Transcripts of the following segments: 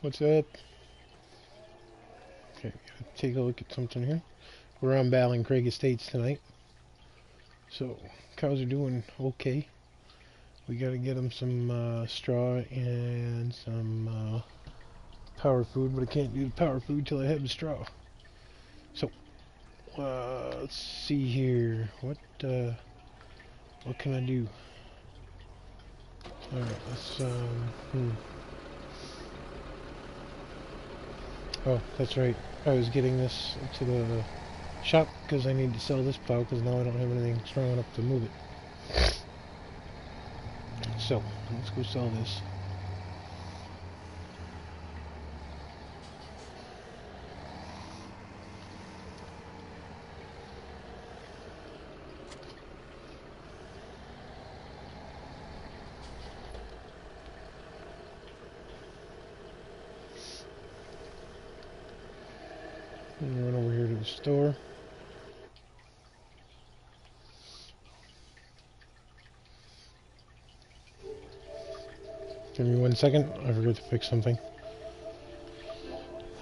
What's up? Okay, gotta take a look at something here. We're on BallinCraig Estates tonight. So, cows are doing okay. We gotta get them some straw and some power food, but I can't do the power food till I have the straw. So, let's see here. What can I do? Alright, let's, Oh, that's right. I was getting this to the shop because I need to sell this plow because now I don't have anything strong enough to move it. So, let's go sell this. And run over here to the store. Give me 1 second. I forgot to fix something.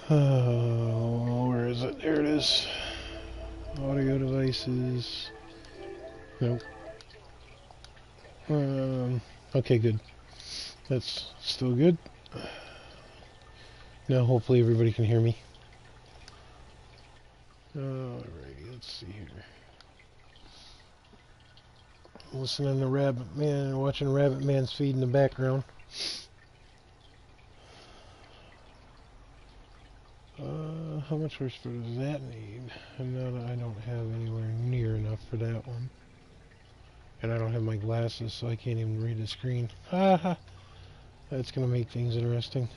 Where is it? There it is. Audio devices. Nope. Okay, good. That's still good. Now hopefully everybody can hear me. Alrighty, let's see here. Listening to Rabbit Man, watching Rabbit Man's feed in the background. How much horsepower does that need? And now that I don't have anywhere near enough for that one. And I don't have my glasses, so I can't even read the screen. Haha! That's gonna make things interesting.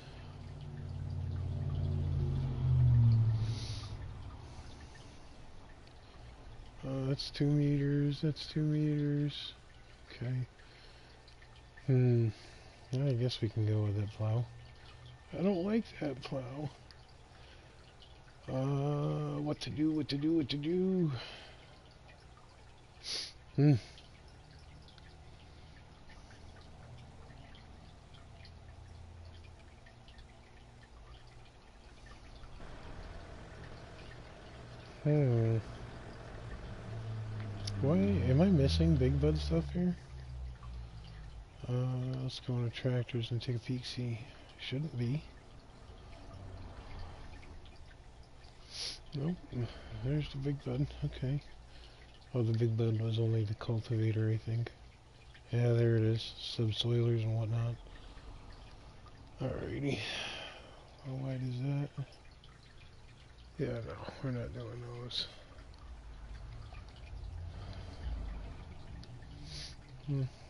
That's 2 meters, that's 2 meters. Okay. I guess we can go with that plow. I don't like that plow. What to do, what to do, what to do? Why am I missing Big Bud stuff here? Let's go into tractors and take a peek. See, shouldn't be. Nope. There's the Big Bud. Okay. Oh, the Big Bud was only the cultivator, I think. Yeah, there it is. Subsoilers and whatnot. Alrighty. How wide is that? Yeah, no, we're not doing those.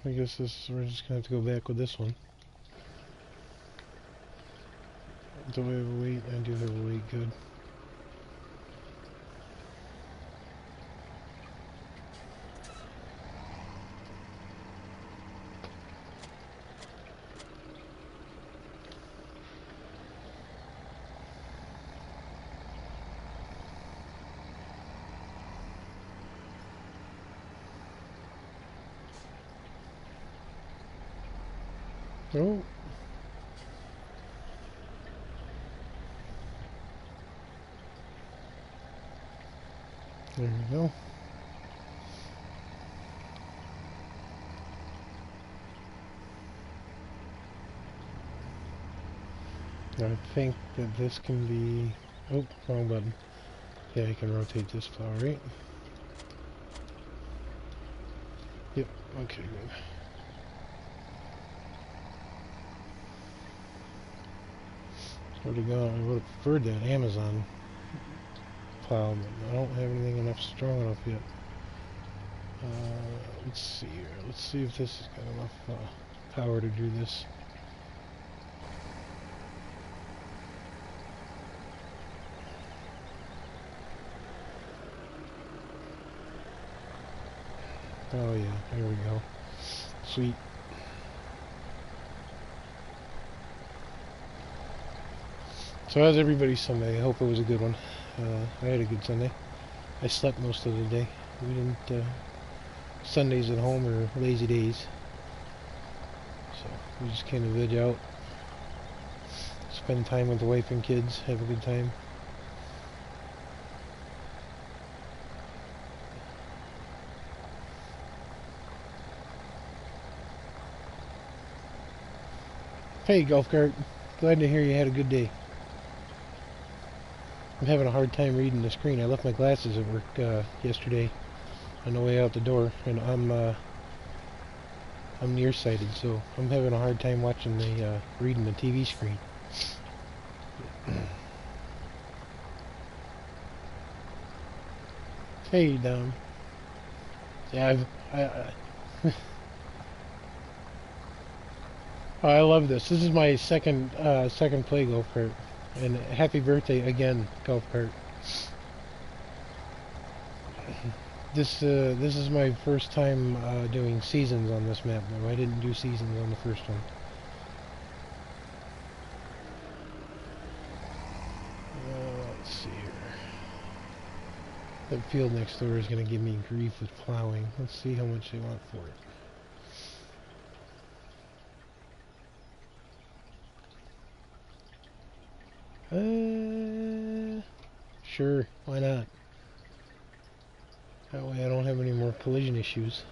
I guess we're just gonna have to go back with this one. Do I have a weight? I do have a weight, good. Oh. There we go. I think that this can be... Oh, wrong button. Yeah, I can rotate this plow, right? Yep, okay, good. I would have preferred that Amazon plow, but I don't have anything enough strong enough yet. Let's see here. Let's see if this has got enough power to do this. Oh yeah, there we go. Sweet. So how's everybody's Sunday? I hope it was a good one. I had a good Sunday. I slept most of the day. We didn't, Sundays at home are lazy days. So we just came to veg out. spend time with the wife and kids, have a good time. Hey, Golf Cart. Glad to hear you had a good day. I'm having a hard time reading the screen. I left my glasses at work yesterday on the way out the door, and I'm nearsighted, so I'm having a hard time watching the reading the TV screen. Hey, Dom. Yeah, oh, I love this. This is my second play golf cart, and happy birthday again, golf cart. This is my first time doing seasons on this map. No, I didn't do seasons on the first one. Let's see here. That field next door is going to give me grief with plowing. Let's see how much they want for it. Sure, why not? That way I don't have any more collision issues.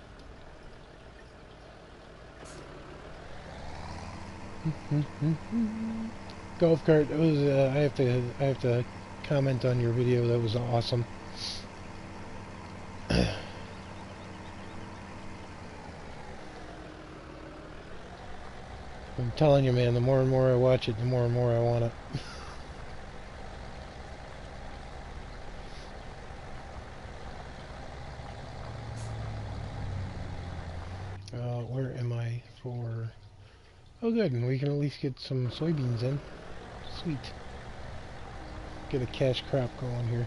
Golf cart, it was I have to comment on your video. That was awesome. I'm telling you, man, the more and more I watch it, the more and more I want it. Where am I for... Oh good, and we can at least get some soybeans in. Sweet. Get a cash crop going here.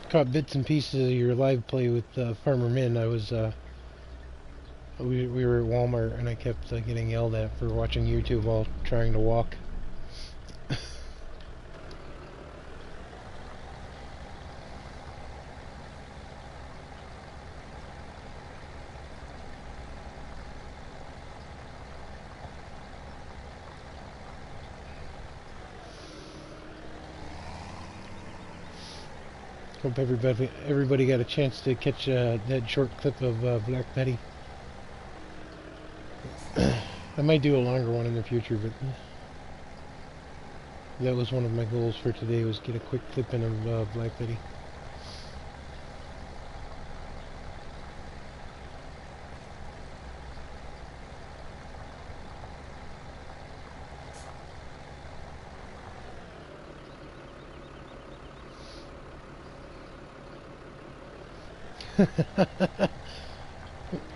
Caught bits and pieces of your live play with Farmer Minn. I was we were at Walmart and I kept getting yelled at for watching YouTube while trying to walk. Hope everybody got a chance to catch that short clip of Black Betty. I might do a longer one in the future, but that was one of my goals for today, was get a quick clip in of Black Betty.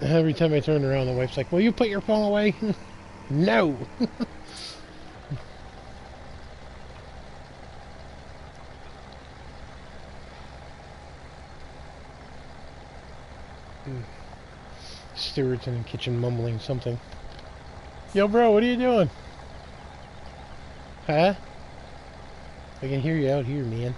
Every time I turn around, the wife's like, "Will you put your phone away?" No! Stewart's in the kitchen mumbling something. Yo, bro, what are you doing? Huh? I can hear you out here, man.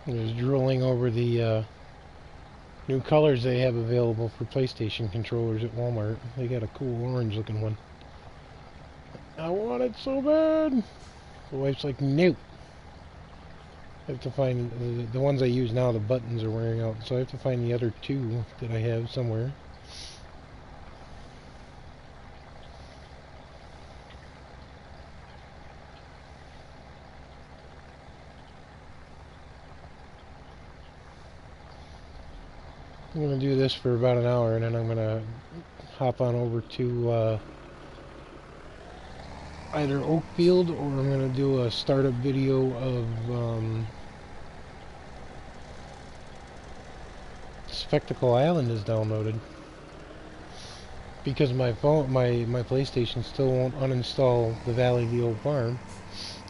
I was drooling over the new colors they have available for PlayStation controllers at Walmart. They got a cool orange looking one. I want it so bad. The wife's like, nope. I have to find the ones I use now, the buttons are wearing out, so I have to find the other two that I have somewhere. I'm going to do this for about an hour, and then I'm going to hop on over to either Oakfield or I'm going to do a startup video of Spectacle Island is downloaded. Because my phone, my PlayStation still won't uninstall the Valley of the Old Farm.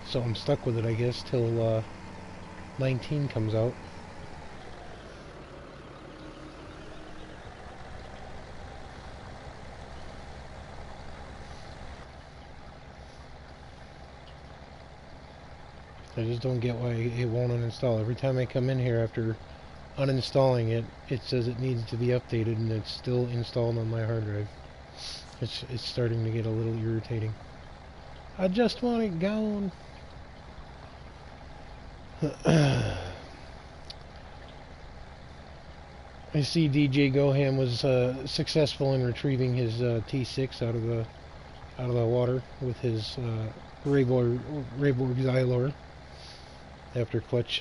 So I'm stuck with it, I guess, till 19 comes out. I just don't get why it won't uninstall. Every time I come in here after uninstalling it, it says it needs to be updated, and it's still installed on my hard drive. It's starting to get a little irritating. I just want it gone. I see DjGoHam was successful in retrieving his T6 out of the water with his Rayborg Xylor after Clutch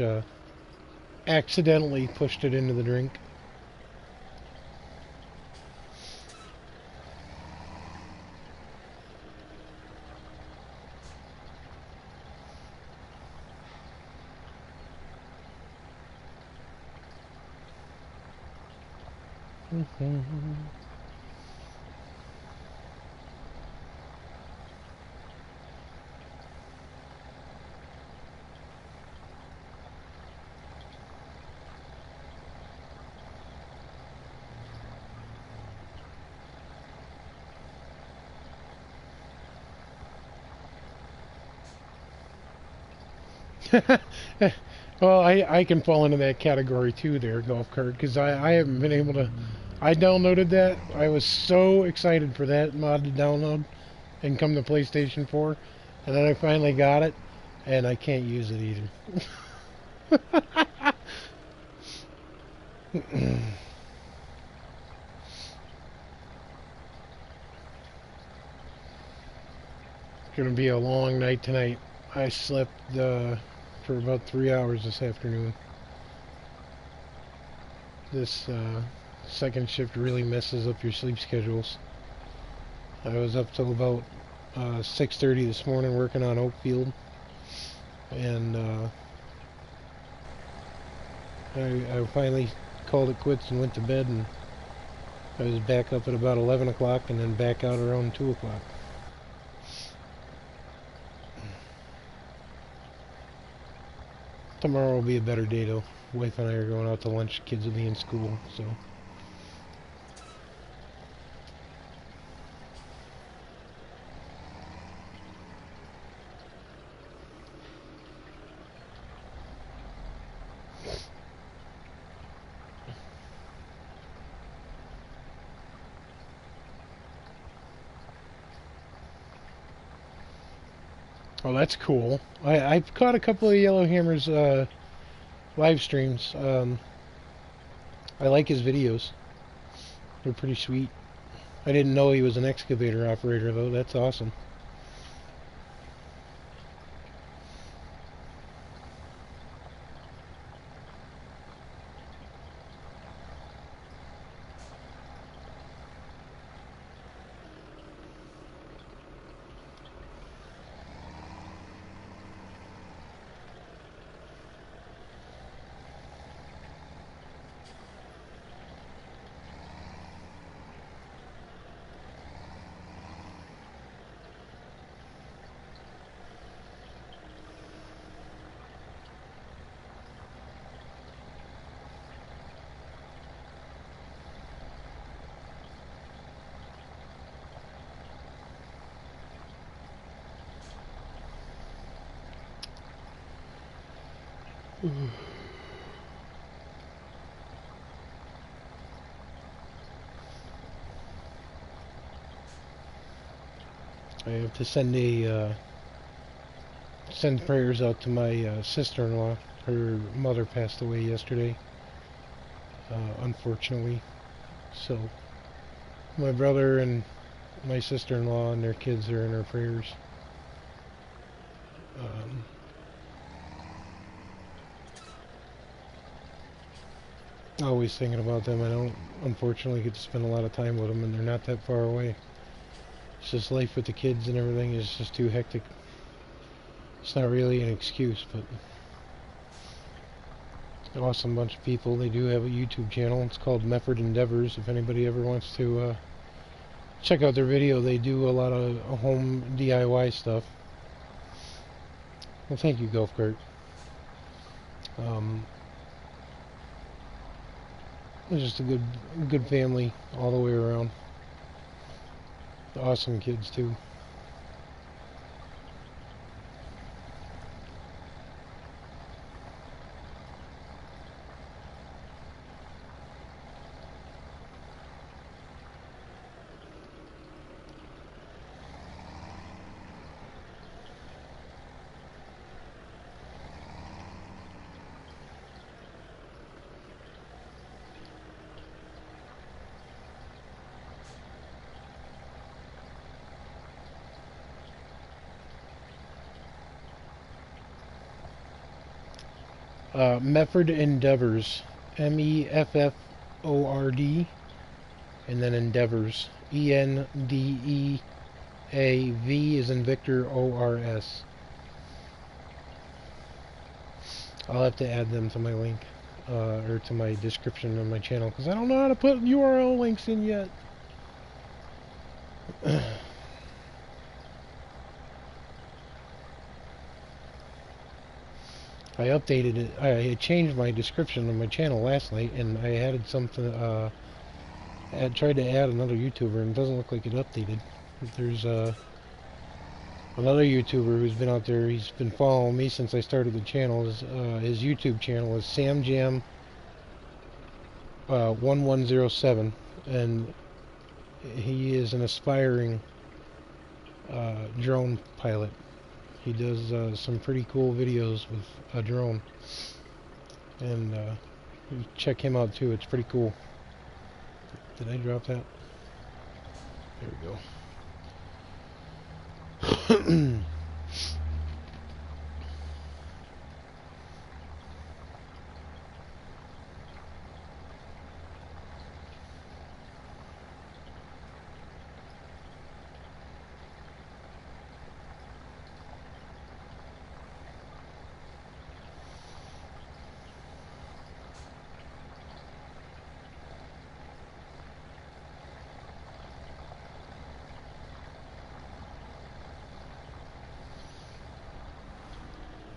accidentally pushed it into the drink. Well, I can fall into that category too there, GolfCart, because I haven't been able to... I downloaded that. I was so excited for that mod to download and come to PlayStation 4, and then I finally got it, and I can't use it either. It's gonna be a long night tonight. I slept for about 3 hours this afternoon. This second shift really messes up your sleep schedules. I was up till about 6:30 this morning working on Oakfield, and I finally called it quits and went to bed, and I was back up at about 11 o'clock and then back out around 2 o'clock. Tomorrow will be a better day though. Wife and I are going out to lunch. Kids will be in school, so. Oh, that's cool. I've caught a couple of YellowHammer's live streams. I like his videos. They're pretty sweet. I didn't know he was an excavator operator though. That's awesome. I have to send prayers out to my sister-in-law. Her mother passed away yesterday, unfortunately. So my brother and my sister-in-law and their kids are in our prayers. Always thinking about them. I don't, unfortunately, get to spend a lot of time with them, and they're not that far away. It's just life with the kids and everything is just too hectic. It's not really an excuse, but an awesome bunch of people. They do have a YouTube channel. It's called Mefford Endeavors. If anybody ever wants to check out their video, they do a lot of home DIY stuff. Well, thank you, GolfCart. It's just a good family all the way around. Awesome kids too. Mefford Endeavors, Mefford, and then Endeavors, Endeav is in Victor Ors. I'll have to add them to my link, or to my description of my channel, because I don't know how to put URL links in yet. I updated it. I changed my description of my channel last night, and I added something. I tried to add another YouTuber, and it doesn't look like it updated. There's another YouTuber who's been out there. He's been following me since I started the channel. His YouTube channel is SamJam 1107, and he is an aspiring drone pilot. He does some pretty cool videos with a drone, and check him out too. It's pretty cool. Did I drop that? There we go.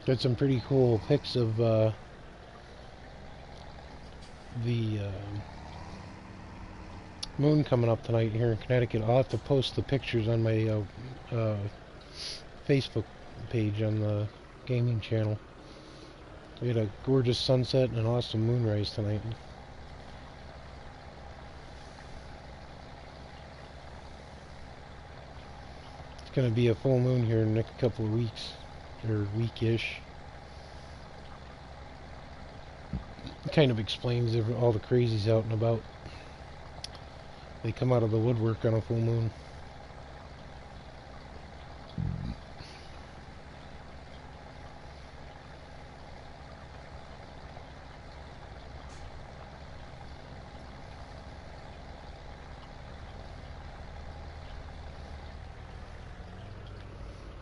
Got some pretty cool pics of the moon coming up tonight here in Connecticut. I'll have to post the pictures on my Facebook page on the gaming channel. We had a gorgeous sunset and an awesome moonrise tonight. It's going to be a full moon here in the next couple of weeks, or weekish. It kind of explains all the crazies out and about. They come out of the woodwork on a full moon.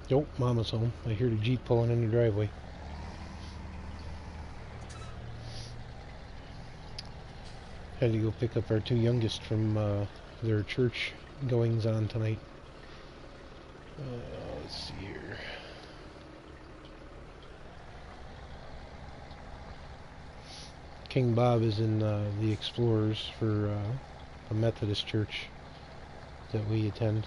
Nope, Mama's home. I hear the Jeep pulling in the driveway. Had to go pick up our two youngest from their church goings on tonight. Let's see here. King Bob is in the Explorers for a Methodist church that we attend.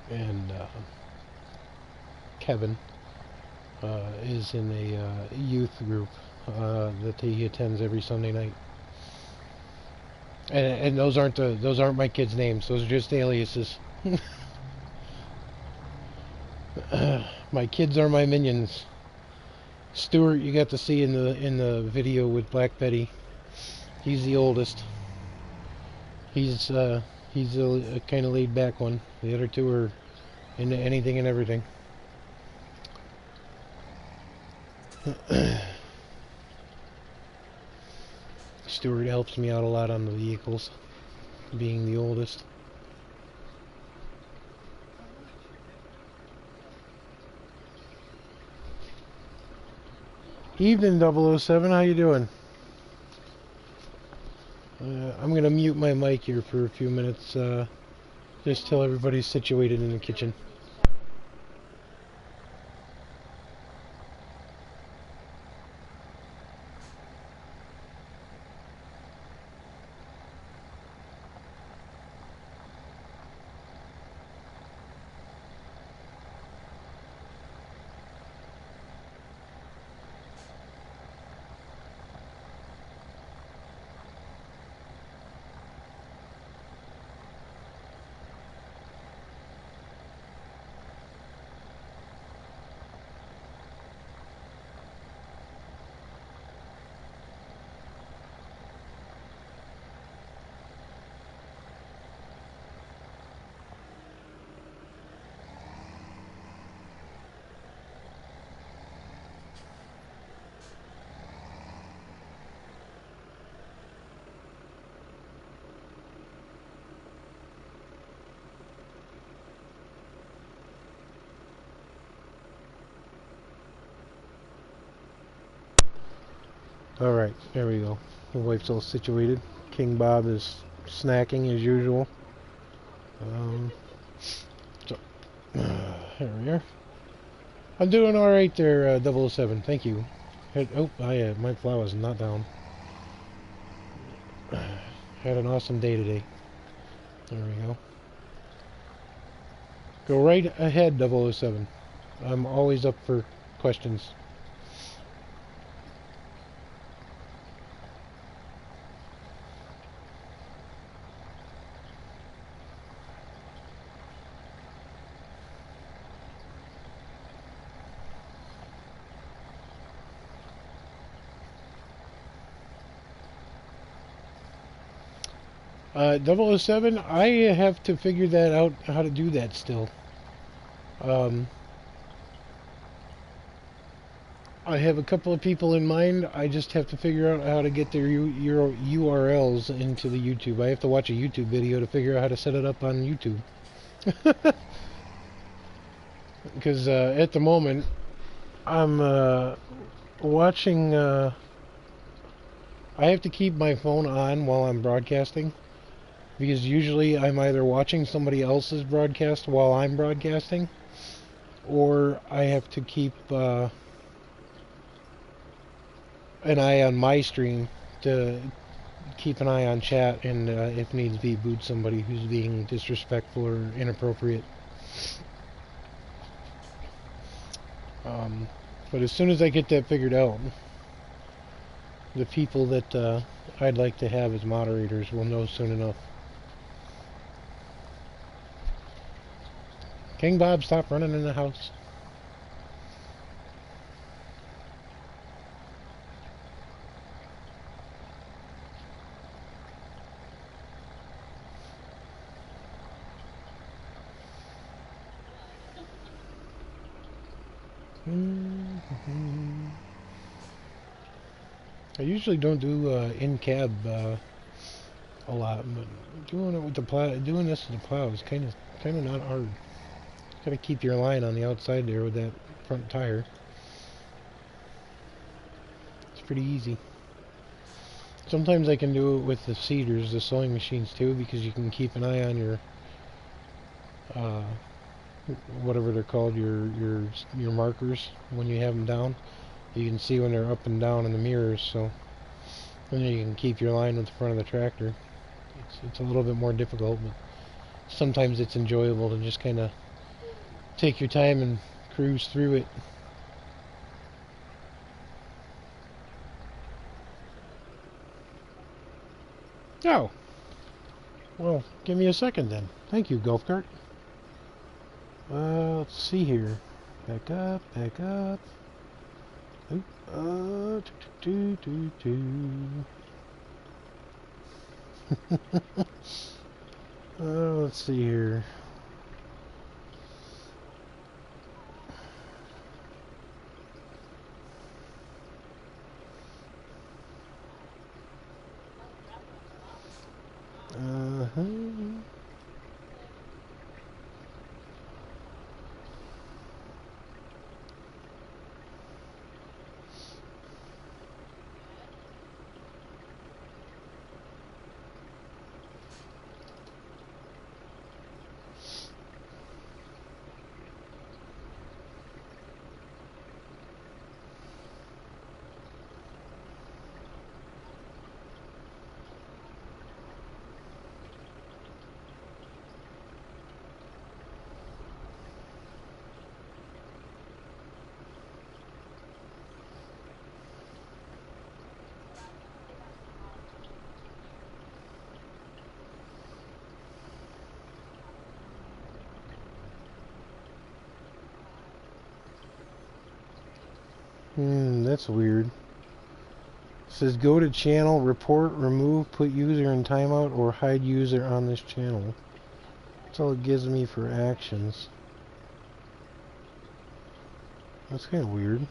And Kevin is in a youth group that he attends every Sunday night. And those aren't my kids' names. Those are just aliases. My kids are my minions. Stuart, you got to see in the video with Black Betty. He's the oldest. He's a kind of laid back one. The other two are into anything and everything. Stuart helps me out a lot on the vehicles, being the oldest. Evening, 007. How you doing? I'm going to mute my mic here for a few minutes, just till everybody's situated in the kitchen. Alright, there we go. The wife's all situated. King Bob is snacking as usual. There we are. I'm doing alright there, 007. Thank you. Oh, my flower is not down. Had an awesome day today. There we go. Go right ahead, 007. I'm always up for questions. Uh, 007, I have to figure that out, how to do that still. I have a couple of people in mind. I just have to figure out how to get their URLs into the YouTube. I have to watch a YouTube video to figure out how to set it up on YouTube. Because at the moment, I'm watching... I have to keep my phone on while I'm broadcasting. Because usually I'm either watching somebody else's broadcast while I'm broadcasting, or I have to keep an eye on my stream to keep an eye on chat and, if needs be, boot somebody who's being disrespectful or inappropriate. But as soon as I get that figured out, the people that I'd like to have as moderators will know soon enough. King Bob, stop running in the house. I usually don't do in-cab a lot, but doing it with the plow, doing this with the plow is kind of not hard. Gotta keep your line on the outside there with that front tire. It's pretty easy. Sometimes I can do it with the seeders, the sewing machines too, because you can keep an eye on your whatever they're called, your markers when you have them down. You can see when they're up and down in the mirrors, so then you can keep your line with the front of the tractor. It's a little bit more difficult, but sometimes it's enjoyable to just kind of take your time and cruise through it. Oh, well, give me a second then. Thank you, GolfCart. Let's see here. Back up, back up. Oop, let's see here. That's weird. It says go to channel, report, remove, put user in timeout, or hide user on this channel. That's all it gives me for actions. That's kind of weird.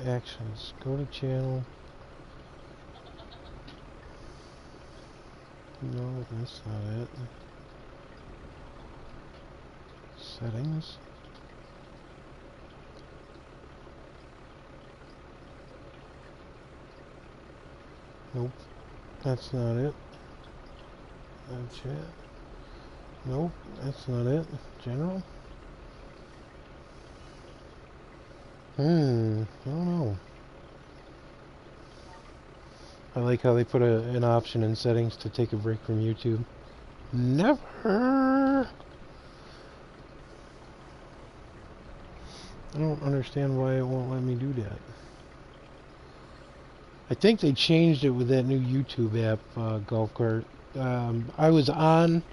Actions. Go to channel. No, that's not it. Settings. Nope. That's not it. Chat. Nope. That's not it. General. I don't know. I like how they put an option in settings to take a break from YouTube. Never! I don't understand why it won't let me do that. I think they changed it with that new YouTube app, GolfCart. I was on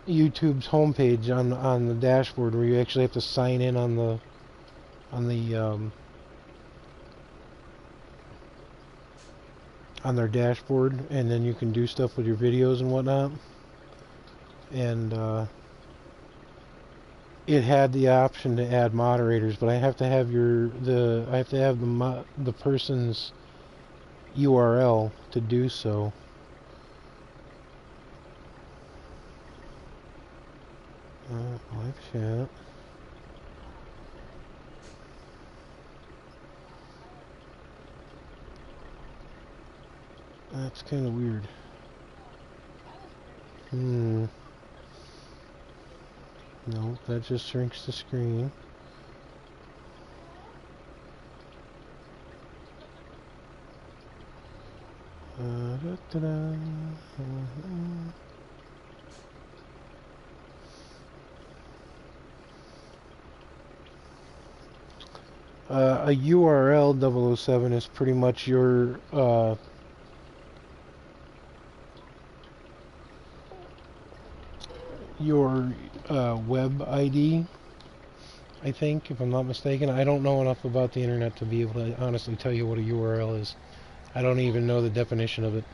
YouTube's homepage on the dashboard where you actually have to sign in on their dashboard, and then you can do stuff with your videos and whatnot. And it had the option to add moderators, but I have to have the person's URL to do so. Live chat. That's kind of weird. No, that just shrinks the screen. A URL 007 is pretty much your web ID, I think, if I'm not mistaken. I don't know enough about the internet to be able to honestly tell you what a URL is. I don't even know the definition of it.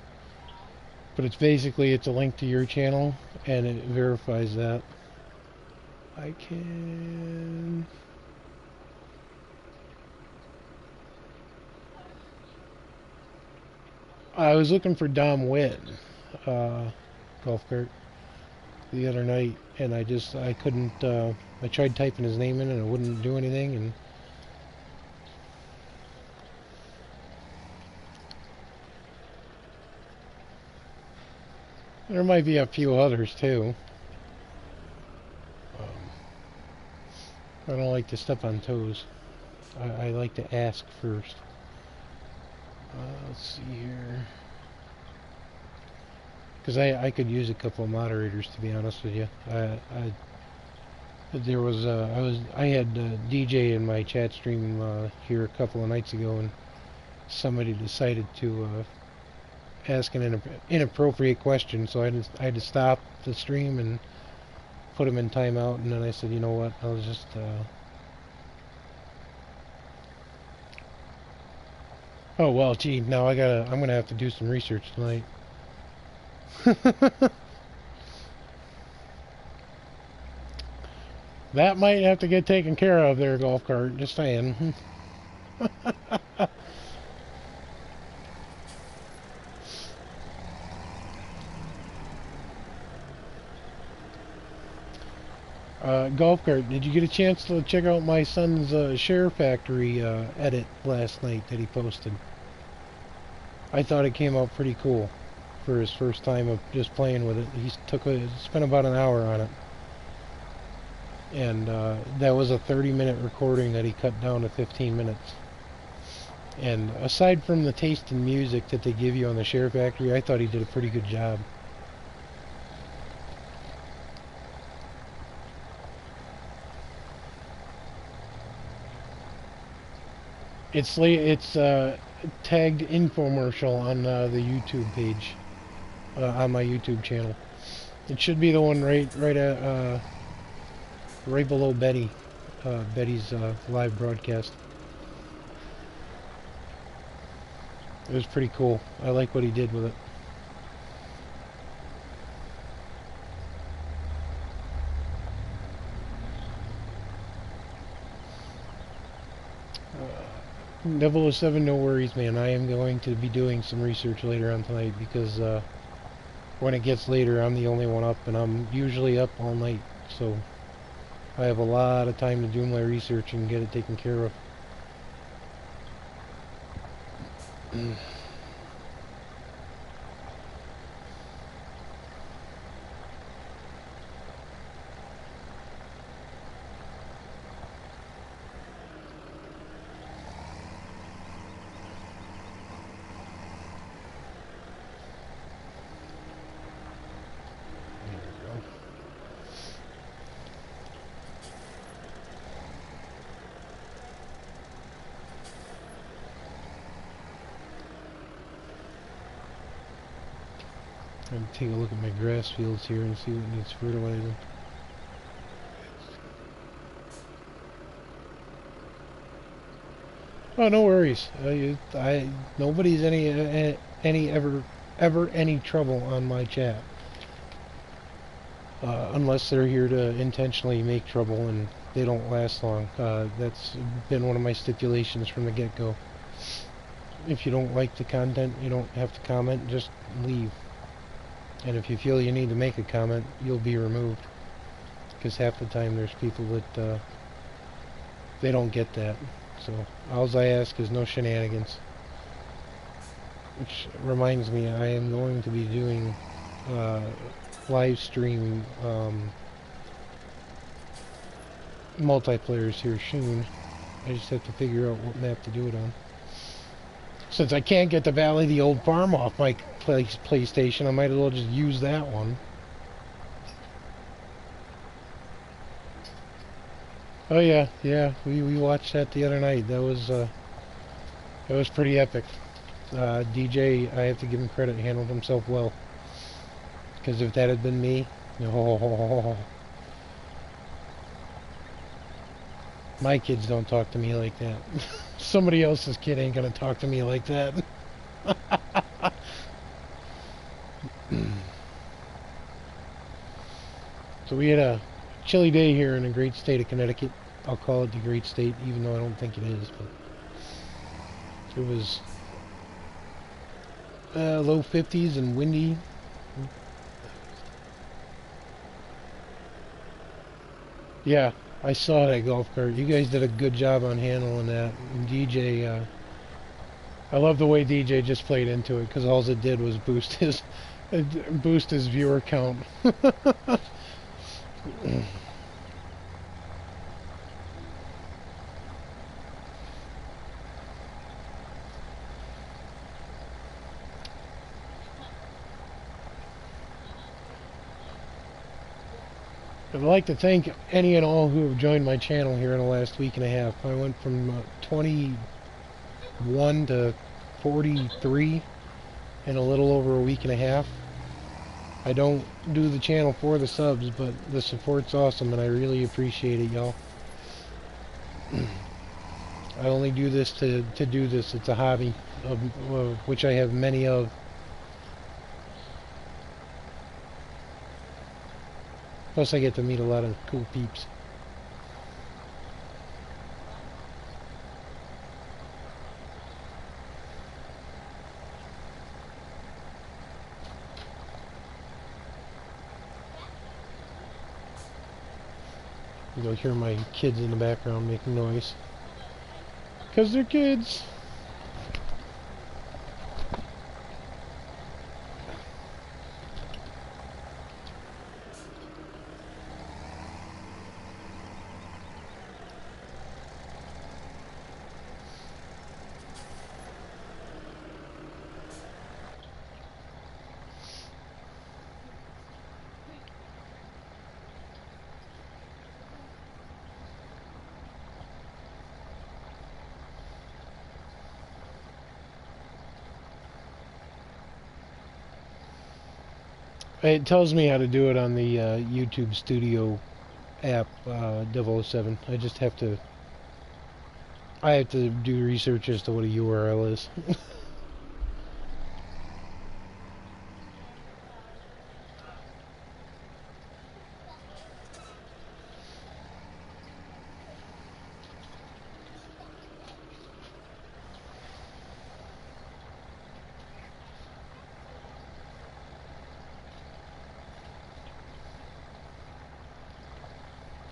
But it's basically, it's a link to your channel, and it verifies that. I was looking for Dom Witt, GolfCart, the other night, and I couldn't, I tried typing his name in and it wouldn't do anything, and there might be a few others too. I don't like to step on toes. I like to ask first. Let's see here. Because I could use a couple of moderators, to be honest with you. I had DJ in my chat stream here a couple of nights ago, and somebody decided to ask an inappropriate question, so I had to stop the stream and put him in timeout, and then I said, you know what, I'll just oh well, gee, now I'm gonna have to do some research tonight. That might have to get taken care of there, GolfCart, just saying. GolfCart, did you get a chance to check out my son's Share Factory edit last night that he posted? I thought it came out pretty cool for his first time of just playing with it. He spent about an hour on it. And that was a 30-minute recording that he cut down to 15 minutes. And aside from the taste in music that they give you on the Share Factory, I thought he did a pretty good job. It's tagged infomercial on the YouTube page, on my YouTube channel. It should be the one right below Betty's live broadcast. It was pretty cool. I like what he did with it. Devil 07, no worries, man. I am going to be doing some research later on tonight because when it gets later, I'm the only one up, and I'm usually up all night, so I have a lot of time to do my research and get it taken care of. I'm take a look at my grass fields here and see what needs fertilizing. Oh, no worries. Nobody's ever any trouble on my chat, unless they're here to intentionally make trouble and they don't last long. That's been one of my stipulations from the get-go. If you don't like the content, you don't have to comment. Just leave. And if you feel you need to make a comment, you'll be removed. Because half the time there's people that they don't get that. So all I ask is no shenanigans. Which reminds me, I am going to be doing live stream multiplayers here soon. I just have to figure out what map to do it on. Since I can't get the Valley of the Old Farm off my PlayStation, I might as well just use that one. Oh yeah, we watched that the other night. That was pretty epic. DJ, I have to give him credit, handled himself well. Because if that had been me, oh, my kids don't talk to me like that. Somebody else's kid ain't gonna talk to me like that. So we had a chilly day here in the great state of Connecticut. I'll call it the great state, even though I don't think it is, but it was low 50s and windy. Yeah, I saw that golf cart. You guys did a good job on handling that. And DJ, I love the way DJ just played into it, because all it did was boost his viewer count. I'd like to thank any and all who have joined my channel here in the last week and a half. I went from 21 to 43 in a little over a week and a half. I don't do the channel for the subs, but the support's awesome and I really appreciate it, y'all. I only do this to do this. It's a hobby, of which I have many of. Plus I get to meet a lot of cool peeps. You'll hear my kids in the background making noise. 'Cause they're kids. It tells me how to do it on the YouTube Studio app, 007. I have to do research as to what a URL is.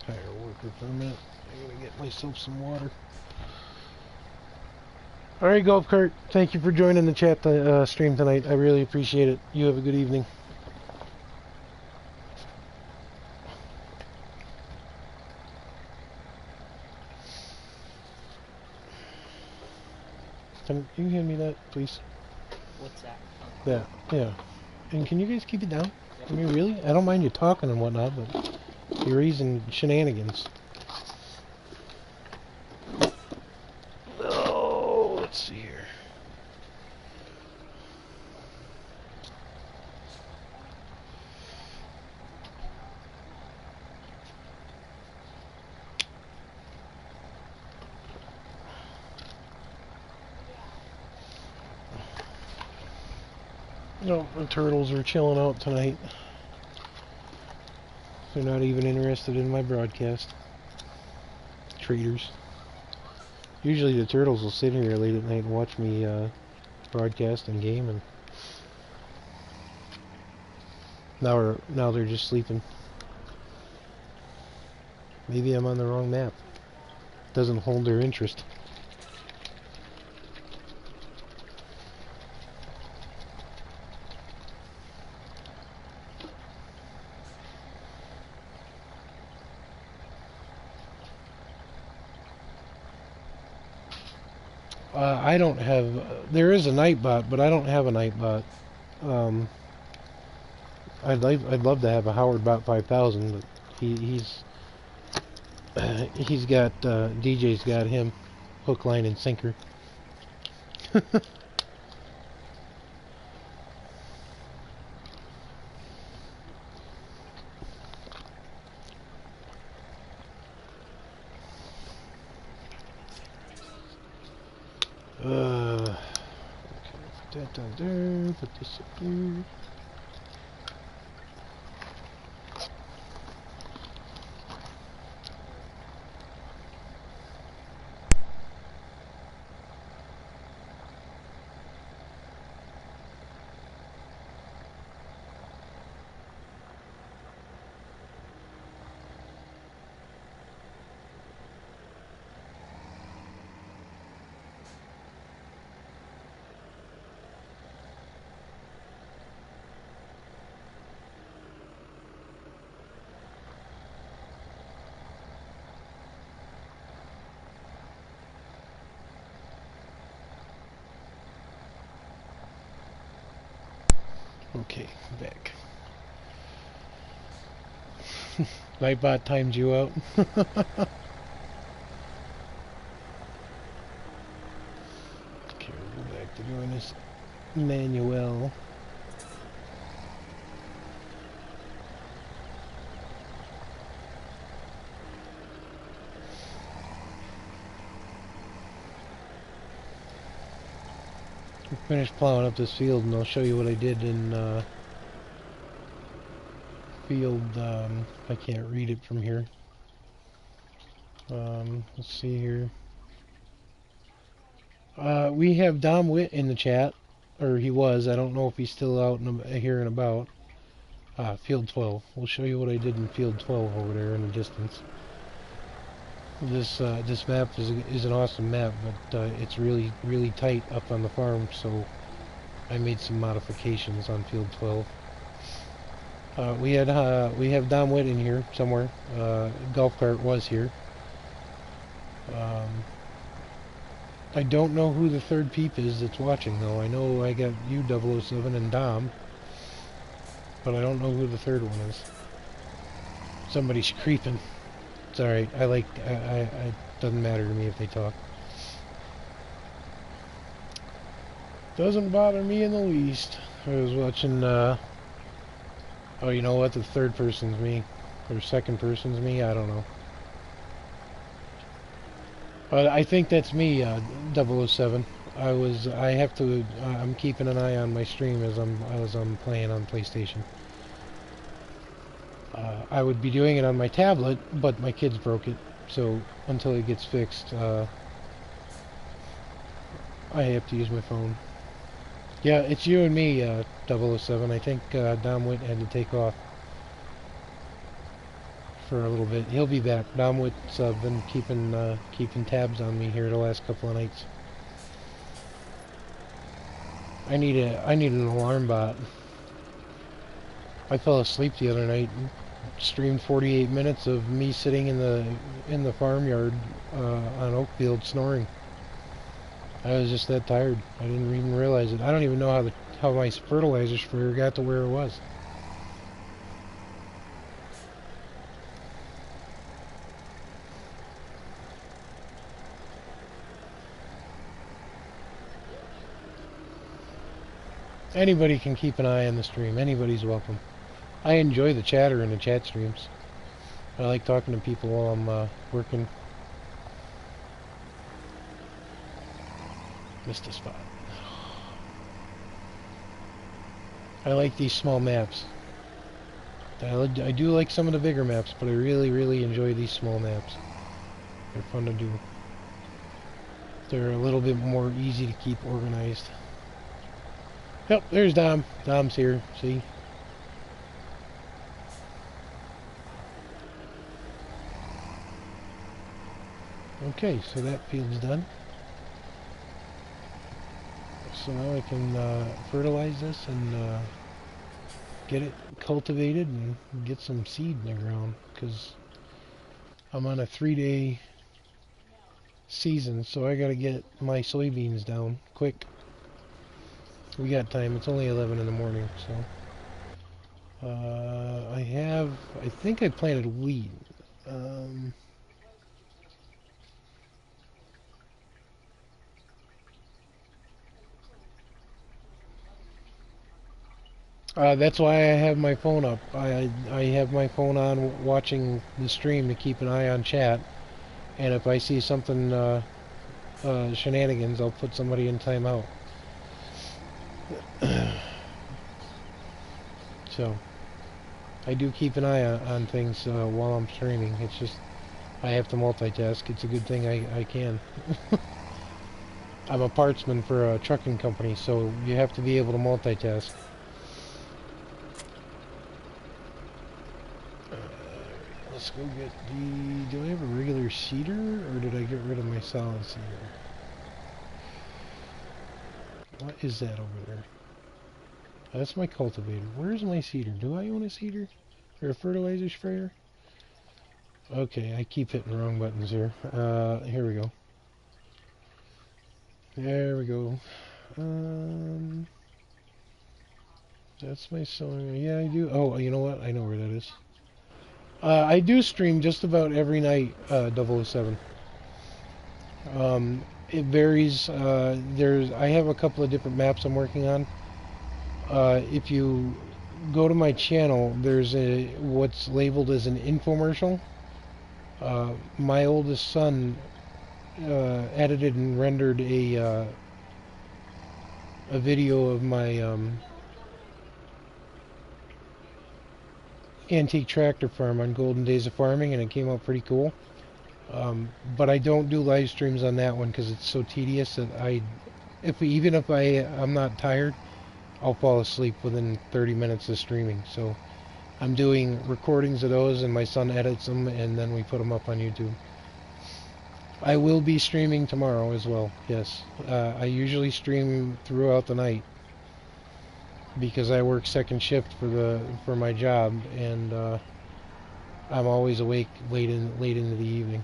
Tire worker permit. I gotta get myself some water. Alright, GolfCart, thank you for joining the chat stream tonight. I really appreciate it. You have a good evening. Can you hand me that, please? What's that? That, yeah. And can you guys keep it down? I mean, really? I don't mind you talking and whatnot, but you're raising shenanigans. Oh, let's see here. No, the turtles are chilling out tonight. They're not even interested in my broadcast. Traitors. Usually the turtles will sit here late at night and watch me broadcast and game, and now they're just sleeping. Maybe I'm on the wrong map. Doesn't hold their interest. I don't have... there is a Nightbot, but I don't have a Nightbot. I'd love to have a Howard Bot 5000, but he's got... DJ's got him. Hook, line, and sinker. Okay, put that down there, put this up there. Okay, back. Nightbot timed you out. Okay, we'll go back to doing this manual. Finished plowing up this field, and I'll show you what I did in field. I can't read it from here. Let's see here. We have Dom Witt in the chat, or he was. I don't know if he's still out and here and about. Field 12. We'll show you what I did in field 12 over there in the distance. This map is an awesome map, but it's really tight up on the farm, so I made some modifications on field 12. We have Dom Witt in here somewhere. GolfCart was here. I don't know who the third peep is that's watching, though. I know I got you, 007, and Dom, but I don't know who the third one is. Somebody's creeping. It's alright. It doesn't matter to me if they talk. Doesn't bother me in the least. I was watching Oh, you know what? The third person's me. Or second person's me? I don't know. I think that's me, 007. I have to, I'm keeping an eye on my stream as I'm playing on PlayStation. I would be doing it on my tablet, but my kids broke it, so until it gets fixed, I have to use my phone. Yeah, it's you and me, 007. I think Dom Witt had to take off for a little bit. He'll be back. Dom Witt's been keeping tabs on me here the last couple of nights. I need an alarm bot. I fell asleep the other night. Streamed 48 minutes of me sitting in the farmyard on Oakfield snoring. I was just that tired. I didn't even realize it. I don't even know how my fertilizer sprayer got to where it was. Anybody can keep an eye on the stream. Anybody's welcome. I enjoy the chatter in the chat streams. I like talking to people while I'm working. Missed a spot. I like these small maps. I do like some of the bigger maps, but I really, really enjoy these small maps. They're fun to do. They're a little bit more easy to keep organized. Yep, there's Dom. Dom's here, see? Okay, so that field's done. So now I can fertilize this and get it cultivated and get some seed in the ground, because I'm on a 3-day season, so I gotta get my soybeans down quick. We got time. It's only 11 in the morning, so I think I planted wheat. That's why I have my phone up. I have my phone on watching the stream to keep an eye on chat, and if I see something shenanigans, I'll put somebody in timeout. So I do keep an eye on things while I'm streaming. It's just I have to multitask. It's a good thing I can. I'm a partsman for a trucking company, so you have to be able to multitask. Let's go get do I have a regular seeder, or did I get rid of my solid seeder? What is that over there? That's my cultivator. Where's my seeder? Do I own a seeder? Or a fertilizer sprayer? Okay, I keep hitting the wrong buttons here. Here we go. There we go. That's my sewing. Yeah, I do. Oh, you know what? I know where that is. I do stream just about every night, 007. It varies. I have a couple of different maps I'm working on. If you go to my channel, there's what's labeled as an infomercial. My oldest son edited and rendered a video of my antique tractor farm on Golden Days of Farming, and it came out pretty cool. But I don't do live streams on that one because it's so tedious that even if I'm not tired, I'll fall asleep within 30 minutes of streaming. So I'm doing recordings of those, and my son edits them, and then we put them up on YouTube. I will be streaming tomorrow as well, yes. I usually stream throughout the night because I work second shift for my job, and I'm always awake late into the evening.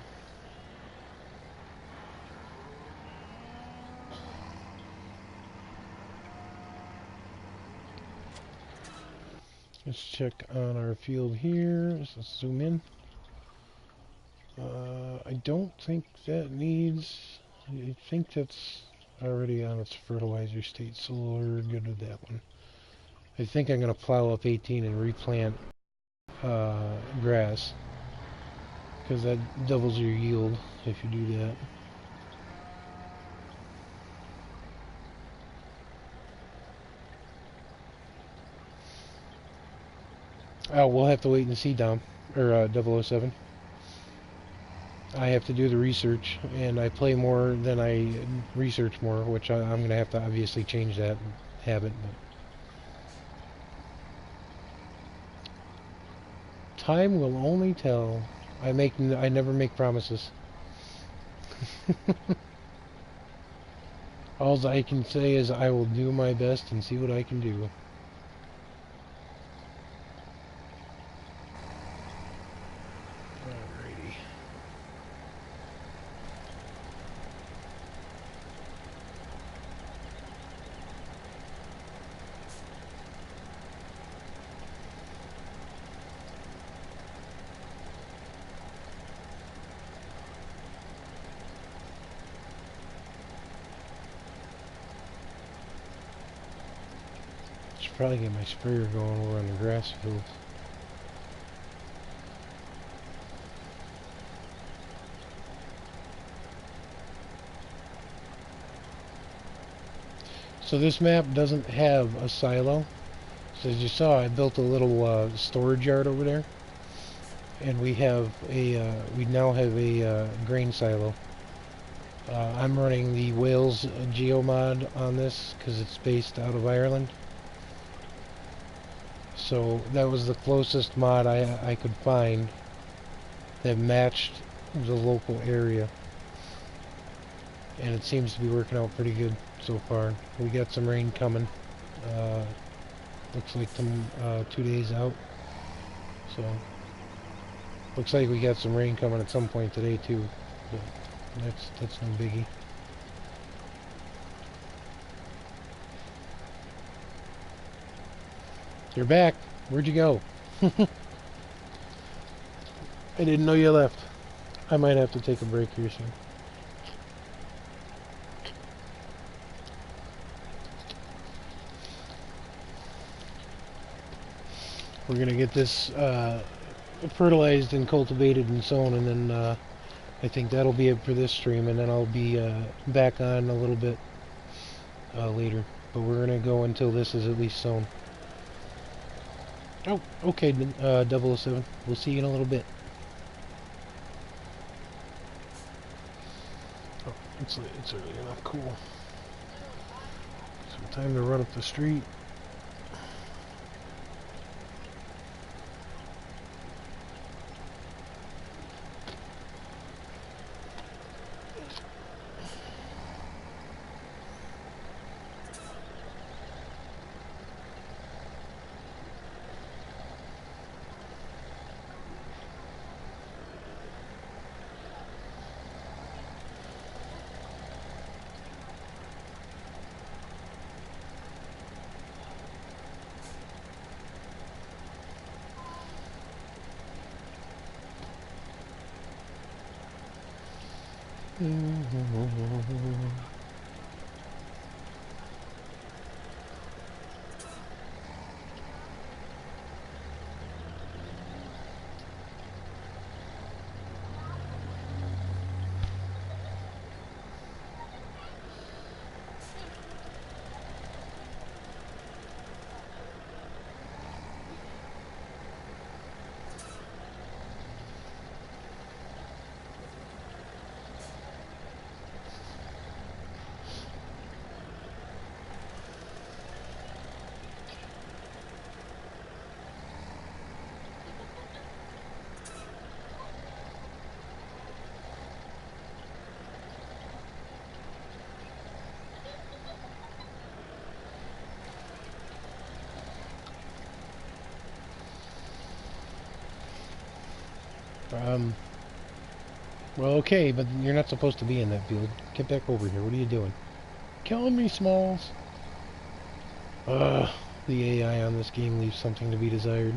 Let's check on our field here. Let's zoom in. I don't think that needs... I think that's already on its fertilizer state, so we're good with that one. I think I'm going to plow up 18 and replant grass, because that doubles your yield if you do that. Oh, we'll have to wait and see, Dom, or 007. I have to do the research, and I play more than I research more, which I'm going to have to obviously change that habit. But time will only tell. I never make promises. All I can say is I will do my best and see what I can do. Alrighty. Should probably get my sprayer going over on the grass field. So this map doesn't have a silo. So as you saw, I built a little storage yard over there, and we now have a grain silo. I'm running the Wales Geo mod on this because it's based out of Ireland. So that was the closest mod I could find that matched the local area, and it seems to be working out pretty good so far. We got some rain coming. Looks like 2 days out. So looks like we got some rain coming at some point today too. But that's no biggie. You're back. Where'd you go? I didn't know you left. I might have to take a break here soon. We're gonna get this fertilized and cultivated and sown, and then I think that'll be it for this stream, and then I'll be back on a little bit later. But we're gonna go until this is at least sown. Oh, okay, 007. We'll see you in a little bit. Oh, it's early enough. Cool. So time to run up the street. Well, okay, but you're not supposed to be in that field. Get back over here. What are you doing? Killing me, Smalls. Ugh, the AI on this game leaves something to be desired.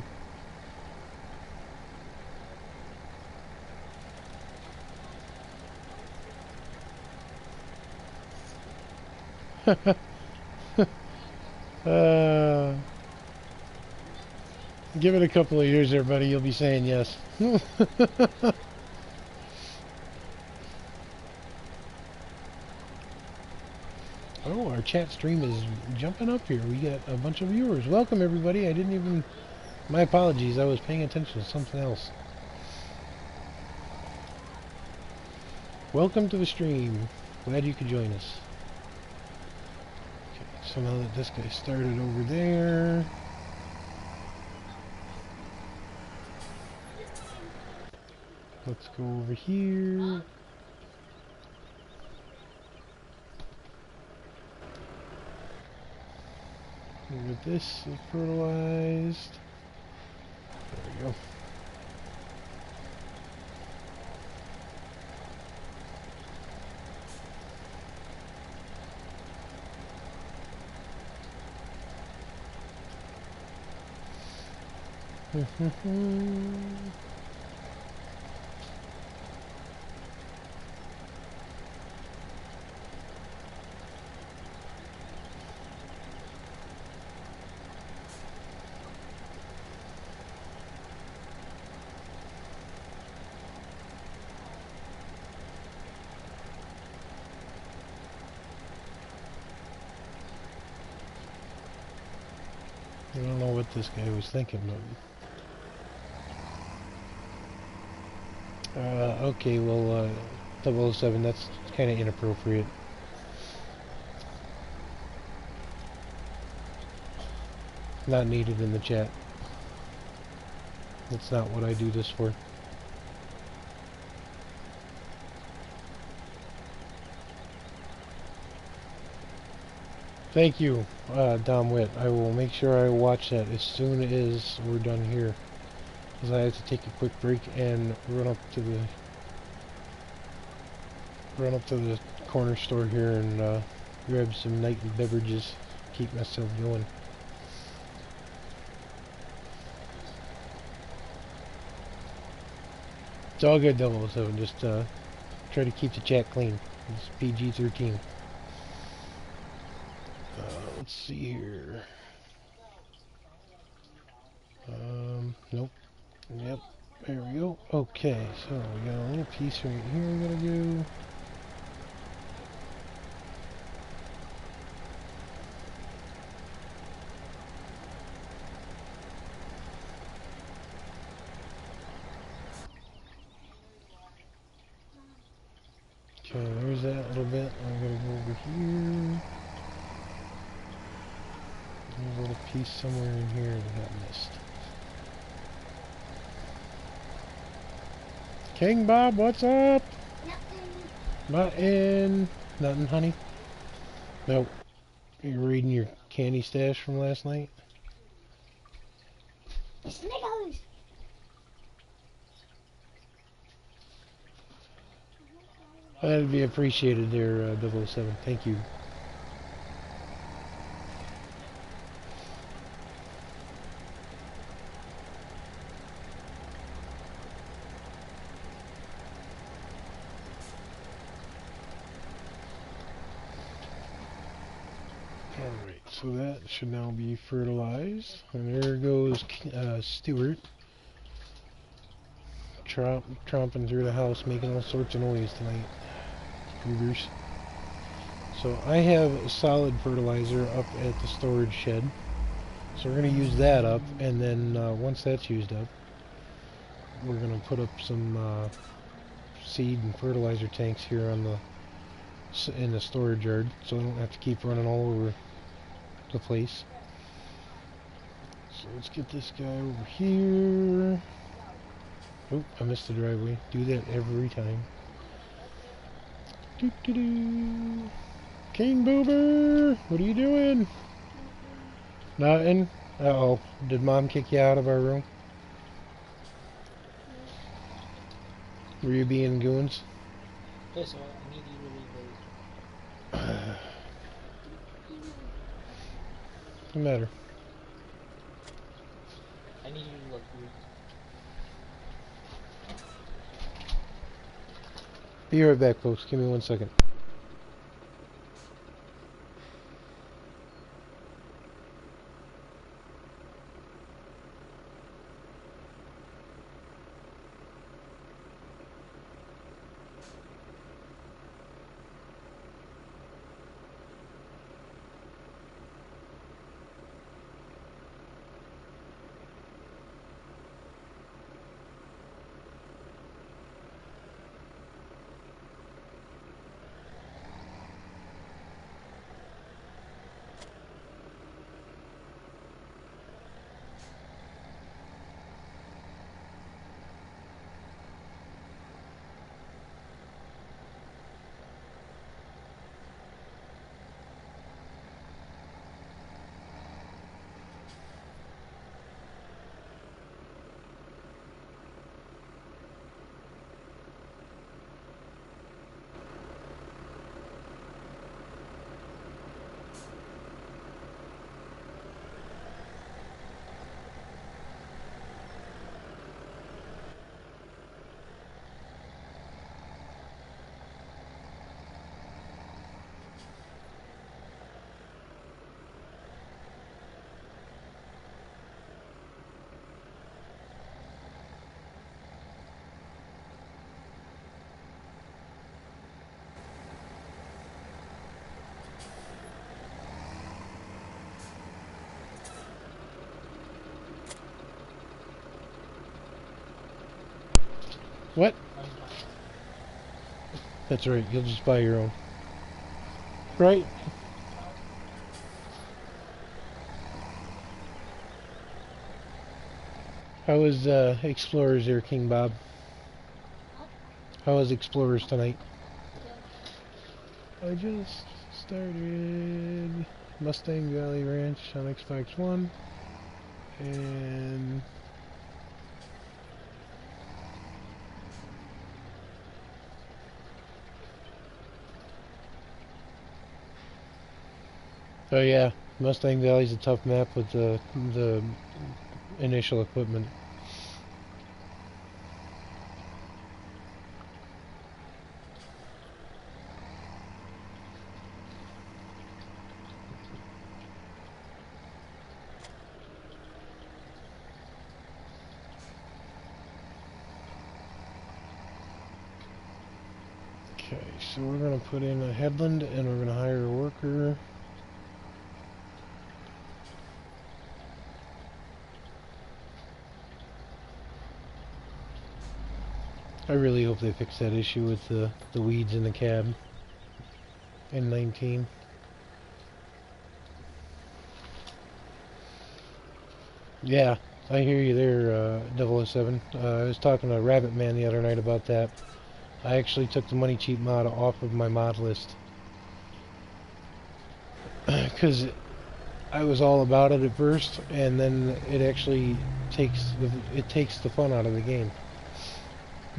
Give it a couple of years there, buddy. You'll be saying yes. Oh, our chat stream is jumping up here. We got a bunch of viewers. Welcome, everybody. I didn't even... My apologies. I was paying attention to something else. Welcome to the stream. Glad you could join us. Okay, so now that this guy started over there... Let's go over here. Get this fertilized. There we go. I don't know what this guy was thinking, but... okay, well, 007, that's kind of inappropriate. Not needed in the chat. That's not what I do this for. Thank you, Dom Witt. I will make sure I watch that as soon as we're done here. Because I have to take a quick break and run up to the corner store here and grab some night beverages. Keep myself going. It's all good, 007. Just try to keep the chat clean. It's PG-13. Let's see here. Nope. Yep. There we go. Okay, so we got a little piece right here we gotta do. Okay, there's that little bit. I'm gonna go over here. There's a little piece somewhere in here that got missed. King Bob, what's up? Nothing. Nothing, honey? Nope. You're reading your candy stash from last night? Snickers! That'd be appreciated there, 007. Thank you. Alright, so that should now be fertilized. And there goes Stuart. Tromping through the house, making all sorts of noise tonight. Cougars. So I have solid fertilizer up at the storage shed. So we're going to use that up, and then once that's used up, we're going to put up some seed and fertilizer tanks here on in the storage yard, so I don't have to keep running all over the place. So let's get this guy over here. Oh, I missed the driveway. Do that every time. Doo-doo-doo. King Boober! What are you doing? Nothing? Uh-oh. Did Mom kick you out of our room? Were you being goons? Yes, I need you to leave those. What's the matter? I need you to look weird. Be right back, folks. Give me 1 second. What? I was buying one. That's right, you'll just buy your own. Right? How was Explorers there, King Bob? How was Explorers tonight? I just started Mustang Valley Ranch on Xbox One, and oh yeah, Mustang Valley's a tough map with the initial equipment. Okay, so we're gonna put in a headland and we're gonna hire a worker. I really hope they fix that issue with the weeds in the cab in 19. Yeah, I hear you there, 007. I was talking to Rabbit Man the other night about that. I actually took the money cheat mod off of my mod list because I was all about it at first, and then it actually takes the fun out of the game.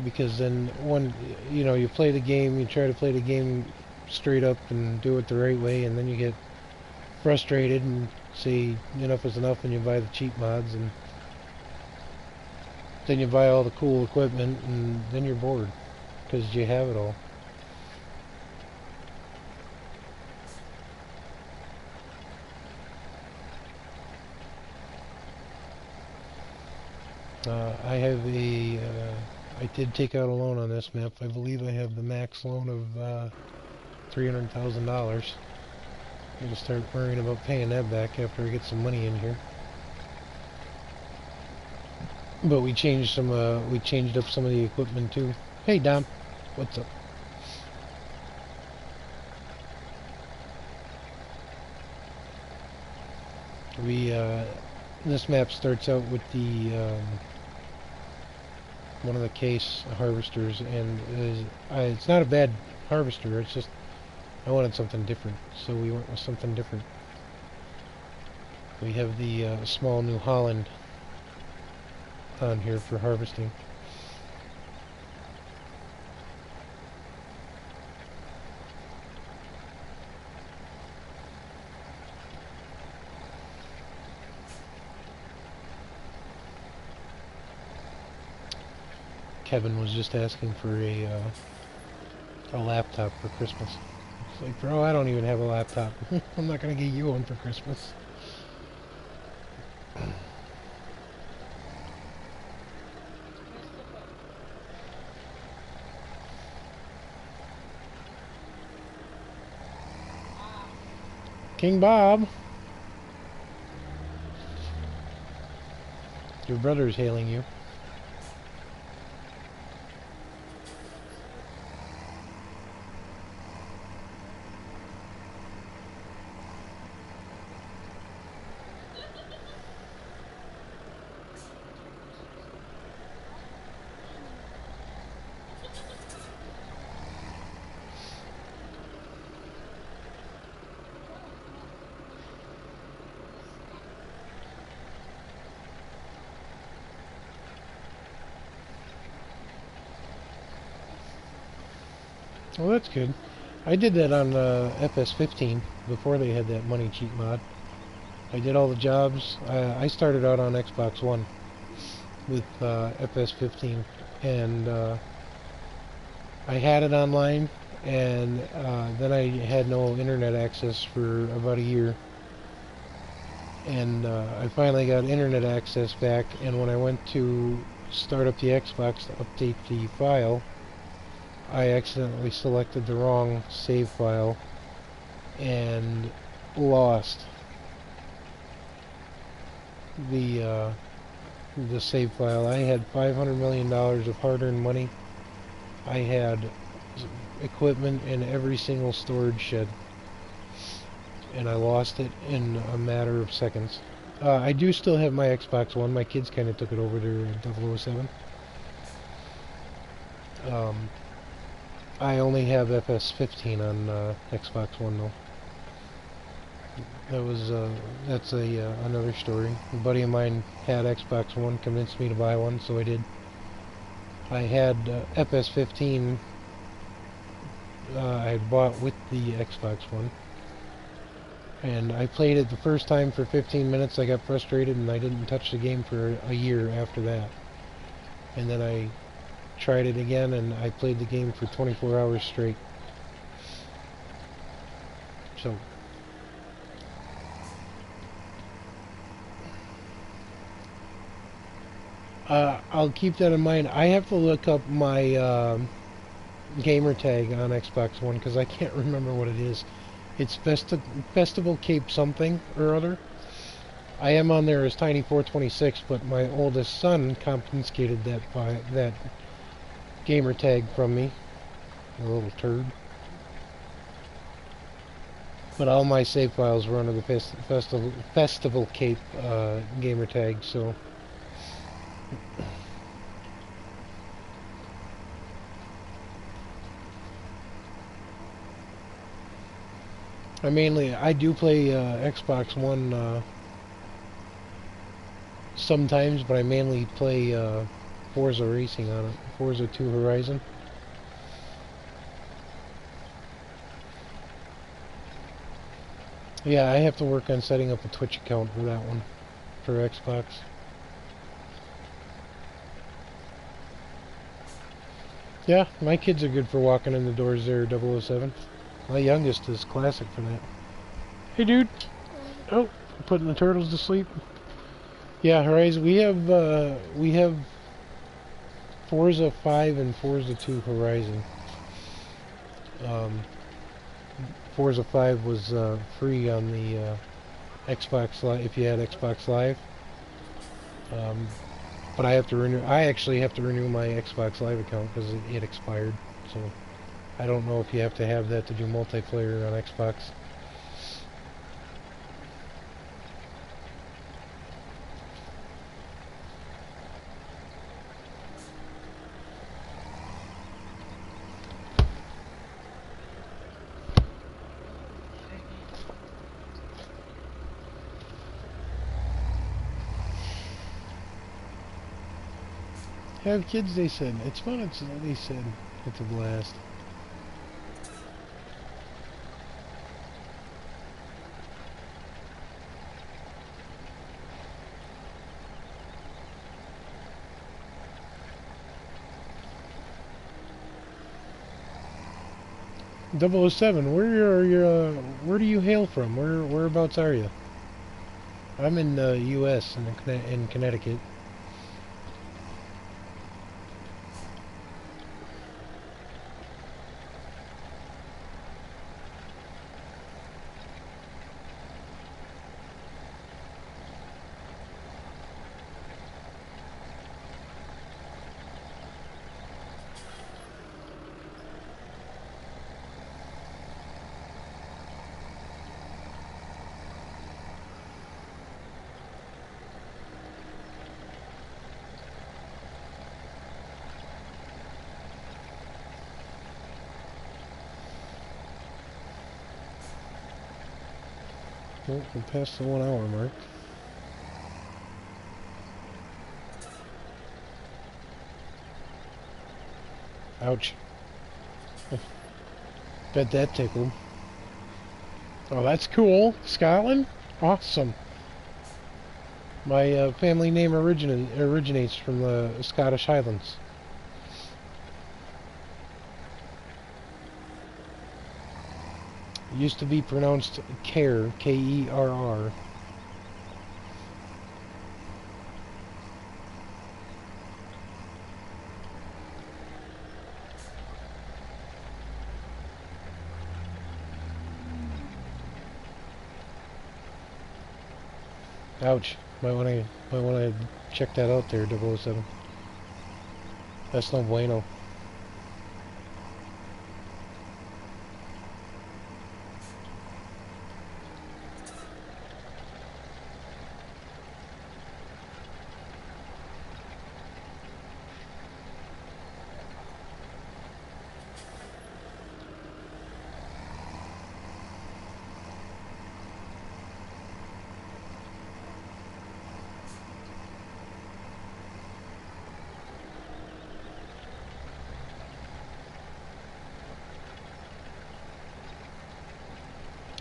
Because then when you play the game, you try to play the game straight up and do it the right way, and then you get frustrated and say enough is enough, and you buy the cheap mods, and then you buy all the cool equipment, and then you're bored because you have it all. I did take out a loan on this map. I believe I have the max loan of $300,000. I'm gonna start worrying about paying that back after I get some money in here. But we changed up some of the equipment too. Hey Dom, what's up? This map starts out with the one of the case harvesters, and it's not a bad harvester, it's just I wanted something different, so we went with something different. We have the small New Holland on here for harvesting. Kevin was just asking for a laptop for Christmas. It's like, bro, I don't even have a laptop. I'm not gonna get you one for Christmas. King Bob, your brother is hailing you. Well, that's good. I did that on FS15 before they had that money cheat mod. I did all the jobs. I started out on Xbox One with FS15, and I had it online, and then I had no internet access for about a year, and I finally got internet access back, and when I went to start up the Xbox to update the file, I accidentally selected the wrong save file and lost the save file. I had $500 million of hard-earned money I had equipment in every single storage shed, and I lost it in a matter of seconds. I do still have my Xbox One. My kids kind of took it over to 007. I only have FS15 on Xbox One though. That's another story. A buddy of mine had Xbox One, convinced me to buy one, so I did. I had FS15 I bought with the Xbox One, and I played it the first time for 15 minutes. I got frustrated and I didn't touch the game for a year after that. And then I tried it again and I played the game for 24 hours straight. So I'll keep that in mind. I have to look up my gamer tag on Xbox One because I can't remember what it is. It's Festival Cape something or other. I am on there as Tiny426, but my oldest son confiscated that gamer tag from me. A little turd. But all my save files were under the Festival Cape gamer tag, so... I do play Xbox One sometimes, but I mainly play Forza Racing on it. Forza 2 Horizon. Yeah, I have to work on setting up a Twitch account for that one, for Xbox. Yeah, my kids are good for walking in the doors there, 007. My youngest is classic for that. Hey, dude. Oh, putting the turtles to sleep. Yeah, Horizon. We have Forza 5 and Forza 2 Horizon. Forza 5 was free on the Xbox Live if you had Xbox Live. But I have to renew. I actually have to renew my Xbox Live account because it expired. So I don't know if you have to have that to do multiplayer on Xbox. Have kids, they said. It's fun, they said. It's a blast. .007, where do you hail from? Whereabouts are you? I'm in the U.S. in Connecticut. Oh, we're past the 1 hour mark. Ouch. Bet that tickled. Oh, that's cool. Scotland? Awesome. My family name originates from the Scottish Highlands. It used to be pronounced Kerr, K-E-R-R. Ouch. Might want to check that out there, 007. That's no bueno.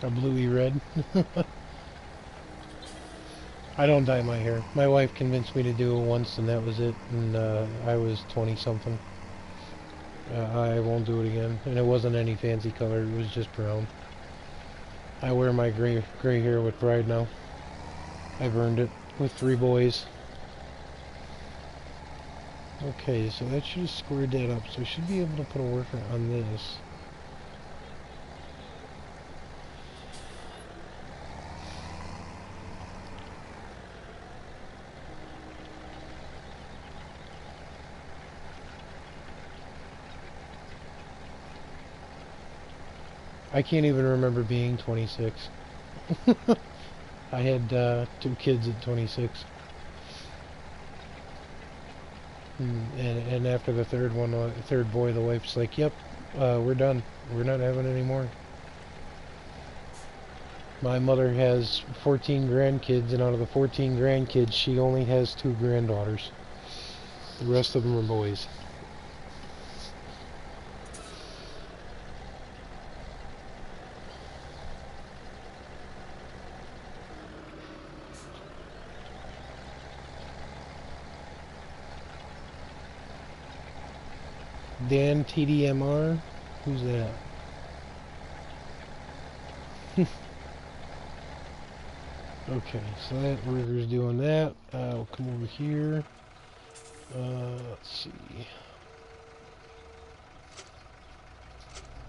A bluey red. I don't dye my hair. My wife convinced me to do it once, and that was it. And I was 20 something. I won't do it again. And it wasn't any fancy color. It was just brown. I wear my gray hair with pride now. I've earned it with 3 boys. Okay, so that should have squared that up. So I should be able to put a worker on this. I can't even remember being 26. I had 2 kids at 26. And after the third one, third boy, the wife's like, "Yep, we're done. We're not having any more." My mother has 14 grandkids, and out of the 14 grandkids, she only has 2 granddaughters. The rest of them are boys. Dan TDMR? Who's that? Okay, so that worker's doing that. I'll come over here. Let's see.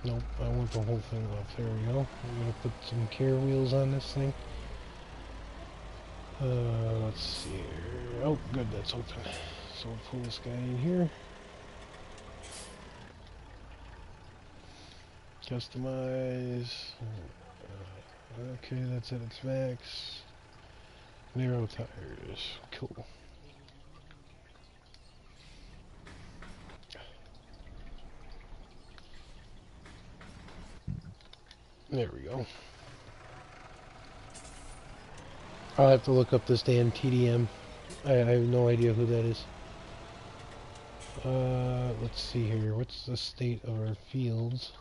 Nope, I want the whole thing off. There we go. I'm gonna put some care wheels on this thing. Let's see here. Oh, good, that's open. So we'll pull this guy in here. Customize. Okay, that's at its max. Narrow tires. Cool. There we go. I'll have to look up this damn TDM. I have no idea who that is. Let's see here. What's the state of our fields?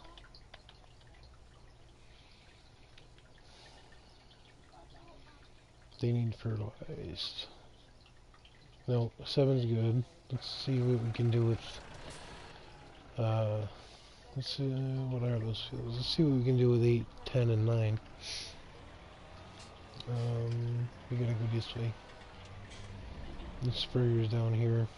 They need fertilized. No, 7's good. Let's see what we can do with... let's see, what are those fields? Let's see what we can do with 8, 10, and 9. We gotta go this way. The sprayer's down here.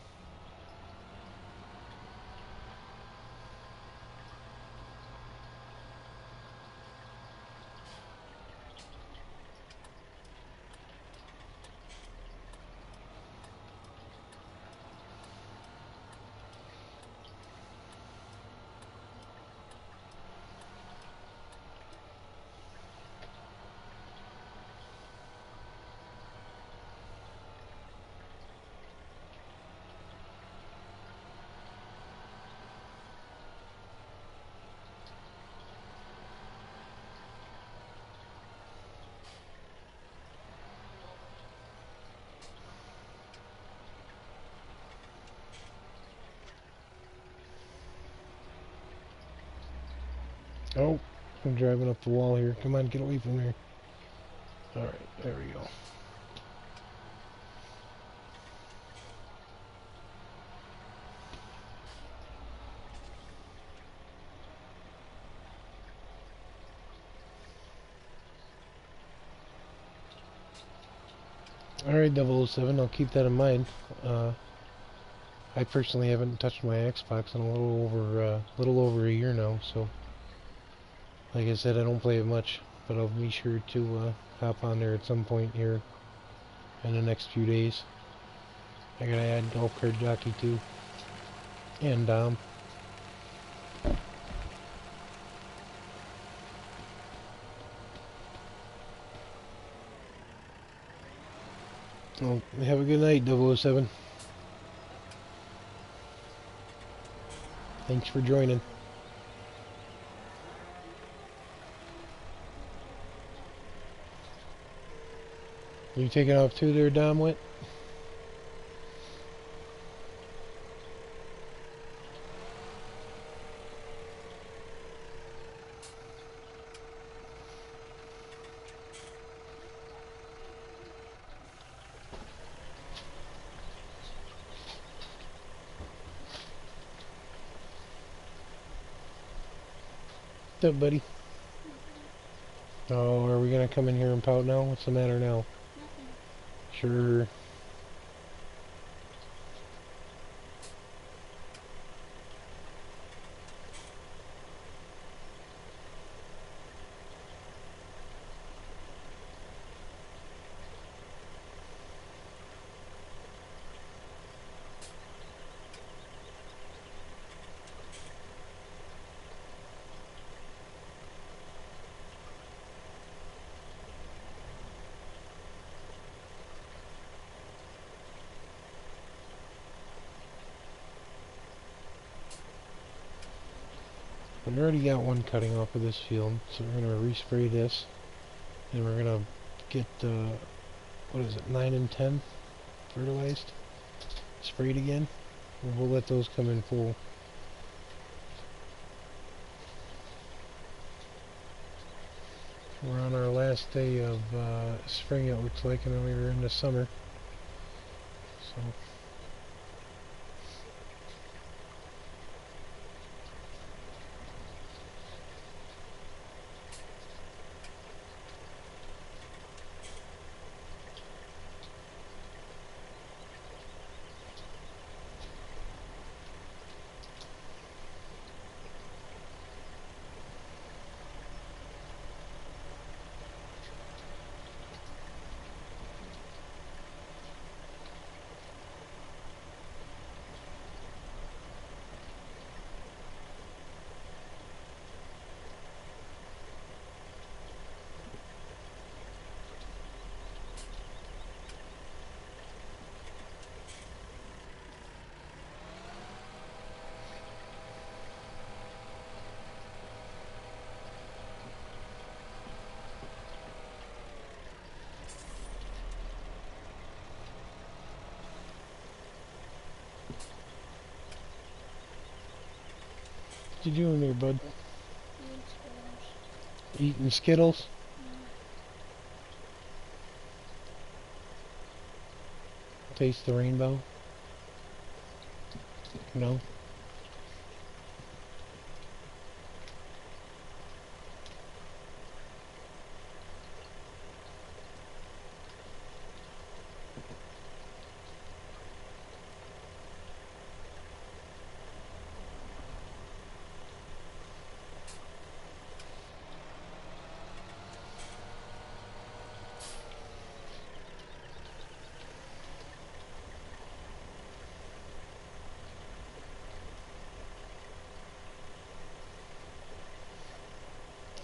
Oh, I'm driving up the wall here. Come on, get away from here. Alright, there we go. Alright, 007, I'll keep that in mind. I personally haven't touched my Xbox in a little over a year now, so like I said, I don't play it much, but I'll be sure to hop on there at some point here in the next few days. I gotta add GolfCart Jockey too, and Dom. Well, have a good night, 007. Thanks for joining. You taking off too there, Domwit? What's up, buddy? Oh, are we gonna come in here and pout now? What's the matter now? Nothing. Sure. We already got one cutting off of this field, so we're gonna respray this, and we're gonna get what is it, 9 and 10 fertilized, sprayed again, and we'll let those come in full. We're on our last day of spring, it looks like, and then we were into summer. So what you doing there, bud? Eating Skittles? Taste the rainbow? No?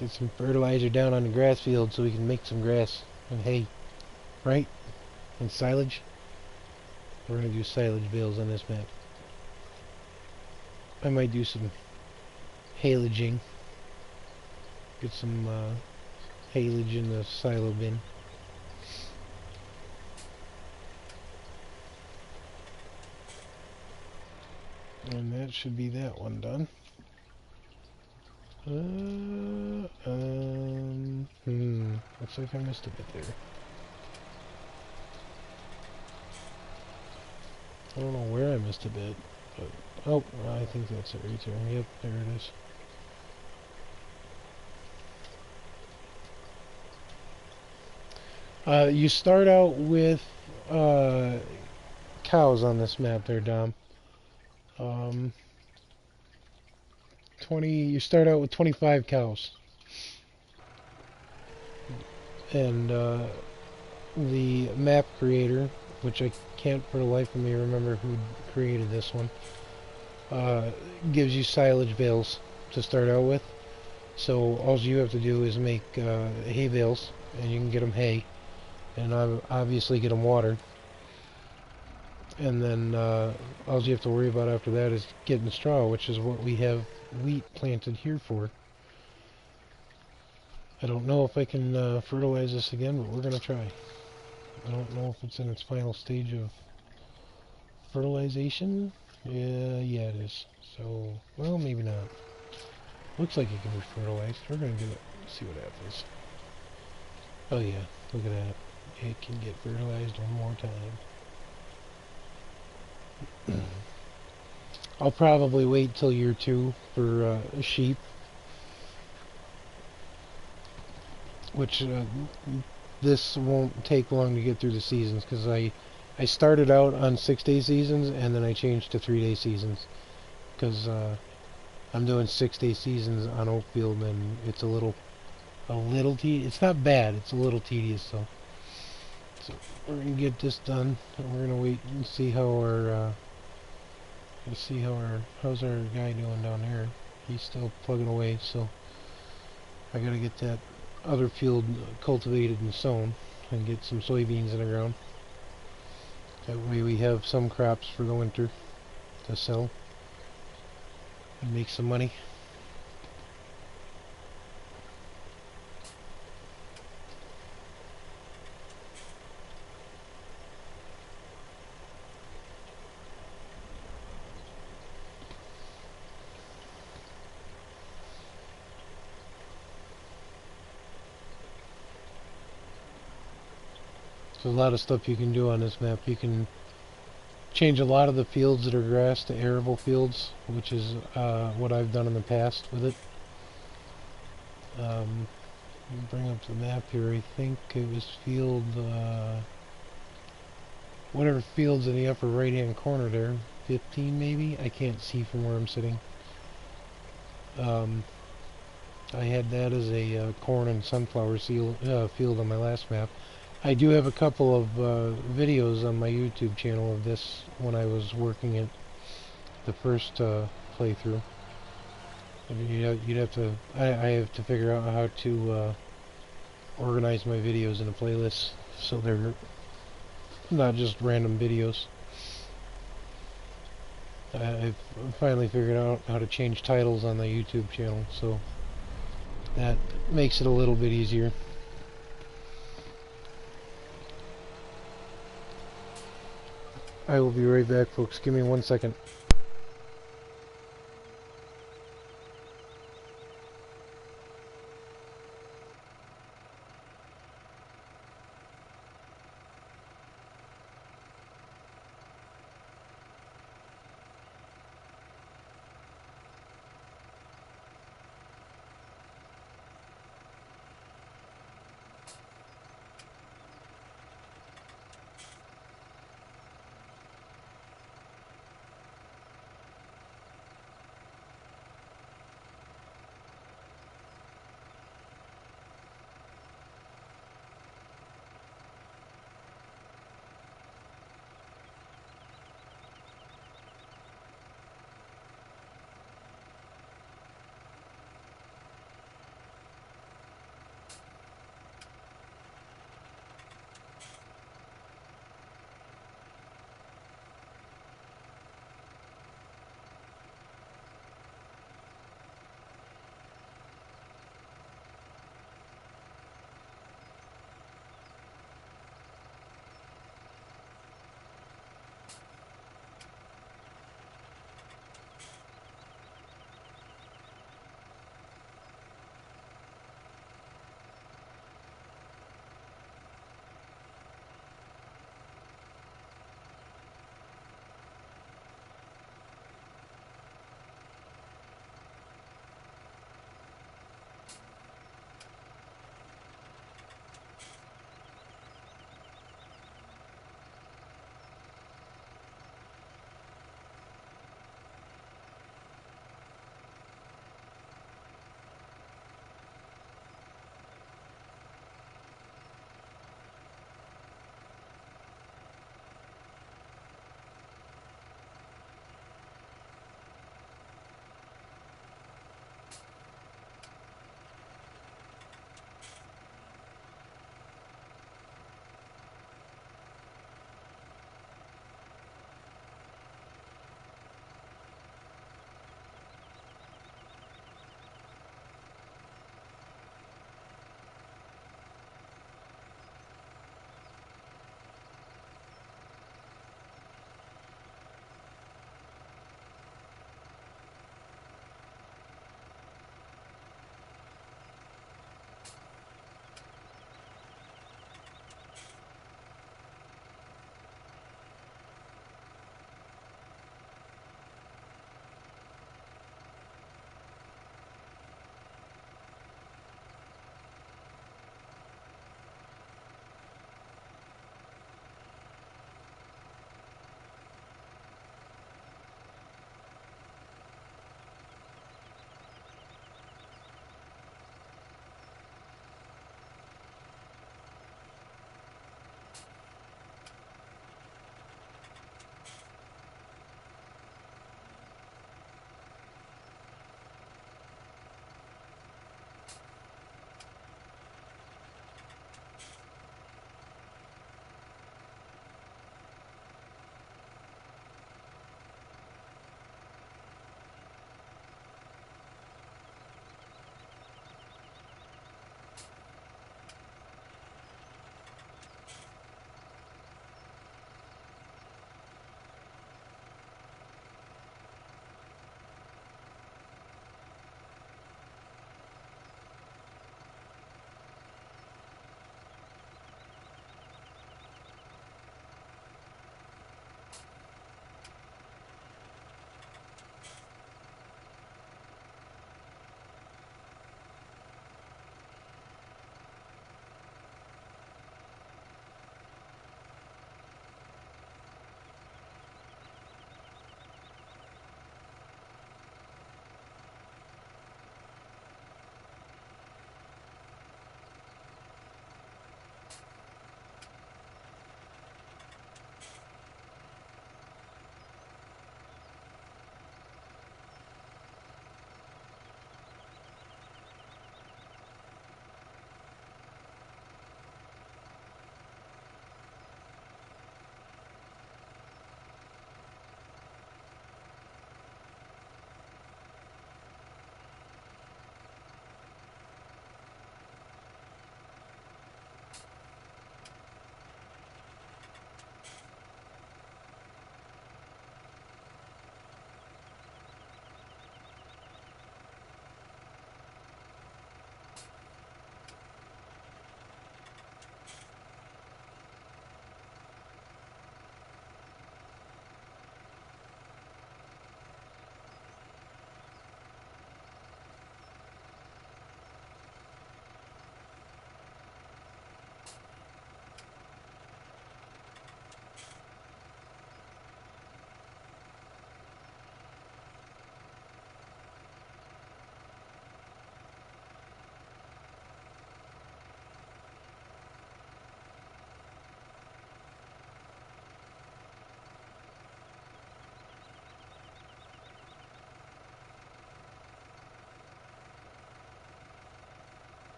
Get some fertilizer down on the grass field so we can make some grass and hay, right? And silage. We're going to do silage bales on this map. I might do some haylaging. Get some haylage in the silo bin. And that should be that one done. Looks like I missed a bit there. I don't know where I missed a bit, but oh, I think that's it right there. Yep, there it is. You start out with cows on this map there, Dom. 20. You start out with 25 cows, and the map creator, which I can't for the life of me remember who created this one, gives you silage bales to start out with. So all you have to do is make hay bales, and you can get them hay, and obviously get them watered. And then all you have to worry about after that is getting straw, which is what we have wheat planted here for. I don't know if I can fertilize this again, but we're going to try. I don't know if it's in its final stage of fertilization. Yeah, it is. So, well, maybe not. Looks like it can be fertilized. We're going to do it. See what happens. Oh yeah, look at that. It can get fertilized one more time. I'll probably wait till year 2 for sheep. which this won't take long to get through the seasons, because I started out on 6-day seasons and then I changed to 3-day seasons, because I'm doing 6-day seasons on Oakfield, and it's a little it's not bad, it's a little tedious. So we're gonna get this done, and we're gonna wait and see how our how's our guy doing down there. He's still plugging away, so I gotta get that other field cultivated and sown and get some soybeans in the ground. That way we have some crops for the winter to sell and make some money. There's a lot of stuff you can do on this map. You can change a lot of the fields that are grass to arable fields, which is what I've done in the past with it. Let me bring up the map here. I think it was field, whatever field's in the upper right hand corner there, 15 maybe? I can't see from where I'm sitting. I had that as a corn and sunflower field on my last map. I do have a couple of videos on my YouTube channel of this when I was working it the first playthrough. You'd have to. I have to figure out how to organize my videos in a playlist so they're not just random videos. I've finally figured out how to change titles on the YouTube channel, so that makes it a little bit easier. I will be right back, folks. Give me 1 second.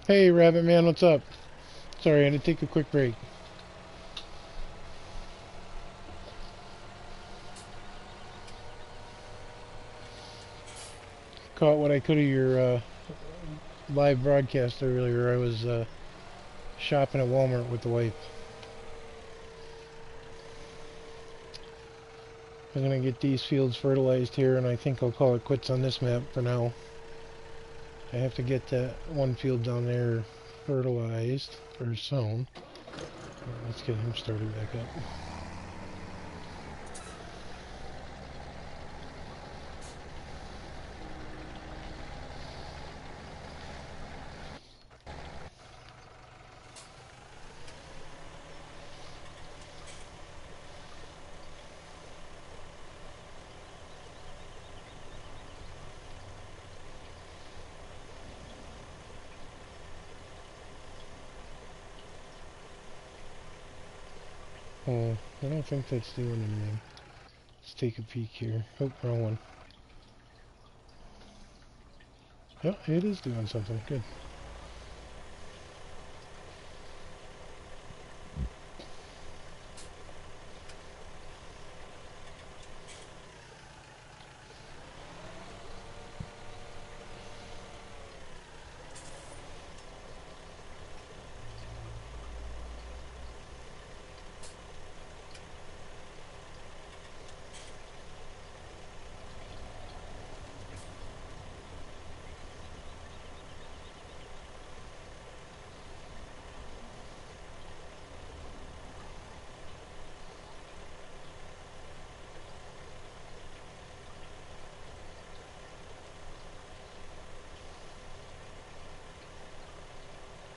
Hey, Rabbit Man, what's up? Sorry, I had to take a quick break. Caught what I could of your live broadcast earlier. I was shopping at Walmart with the wife. I'm going to get these fields fertilized here, and I think I'll call it quits on this map for now. I have to get that one field down there fertilized, or sown. Let's get him started back up. Oh, I don't think that's doing anything. Let's take a peek here. Oh, wrong one. Oh, it is doing something. Good.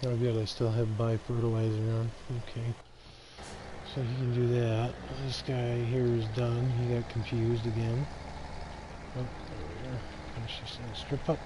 Oh good, I still have bi-fertilizer on. Okay. So he can do that. This guy here is done. He got confused again. Oh, there we are. Finish this little strip up.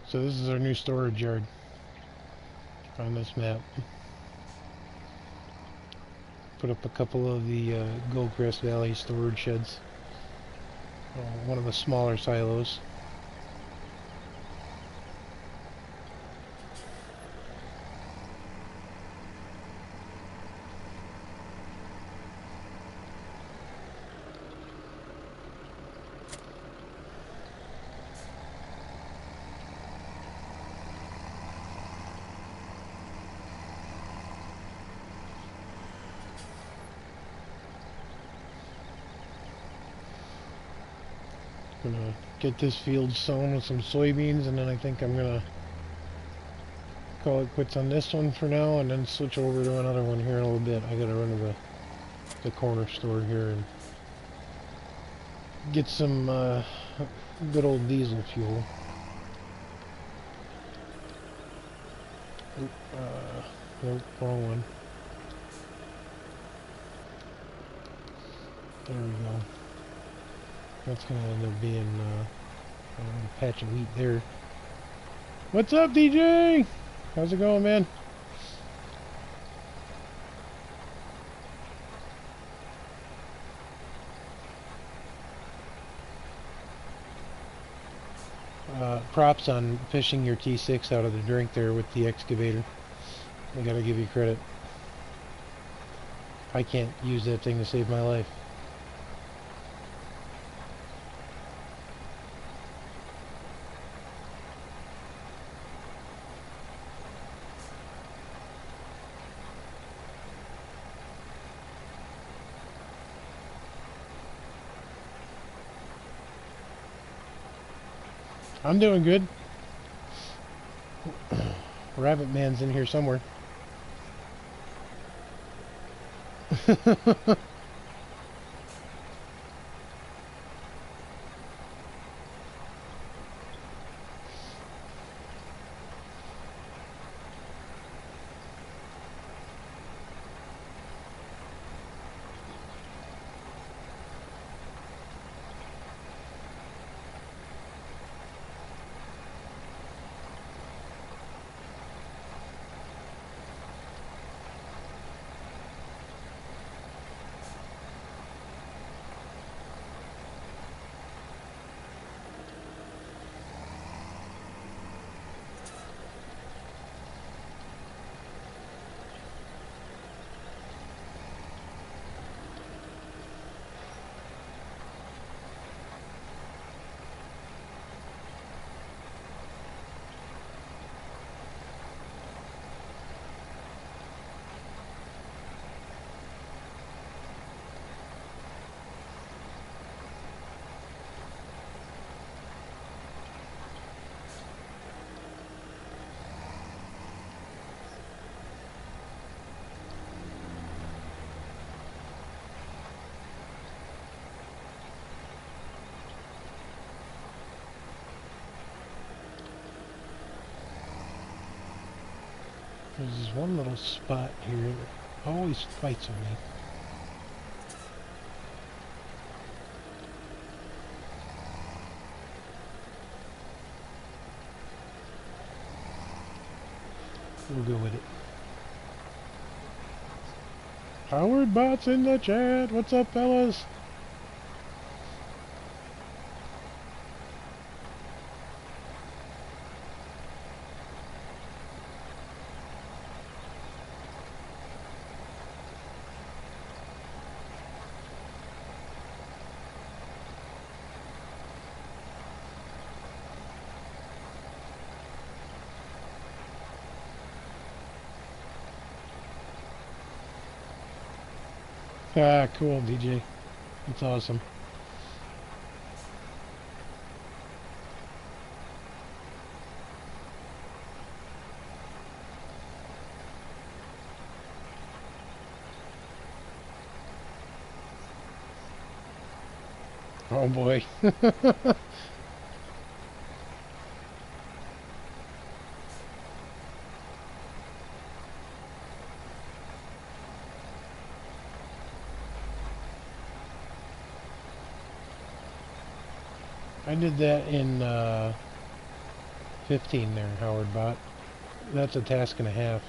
So this is our new storage yard on this map. Put up a couple of the Goldcrest Valley storage sheds. One of the smaller silos. Gonna get this field sown with some soybeans, and then I think I'm gonna call it quits on this one for now, and then switch over to another one here in a little bit. I gotta run to the corner store here and get some good old diesel fuel. Oop, nope, wrong one. There we go. That's gonna end up being a patch of wheat there. What's up, DJ? How's it going, man? Props on fishing your T6 out of the drink there with the excavator. I gotta give you credit. I can't use that thing to save my life. I'm doing good. Rabbit Man's in here somewhere. There's this one little spot here that always fights with me. We'll go with it. Howard Bot's in the chat. What's up, fellas? Ah, cool, DJ. That's awesome. Oh boy. I did that in 15 there, Howard Bot. That's a task and a half.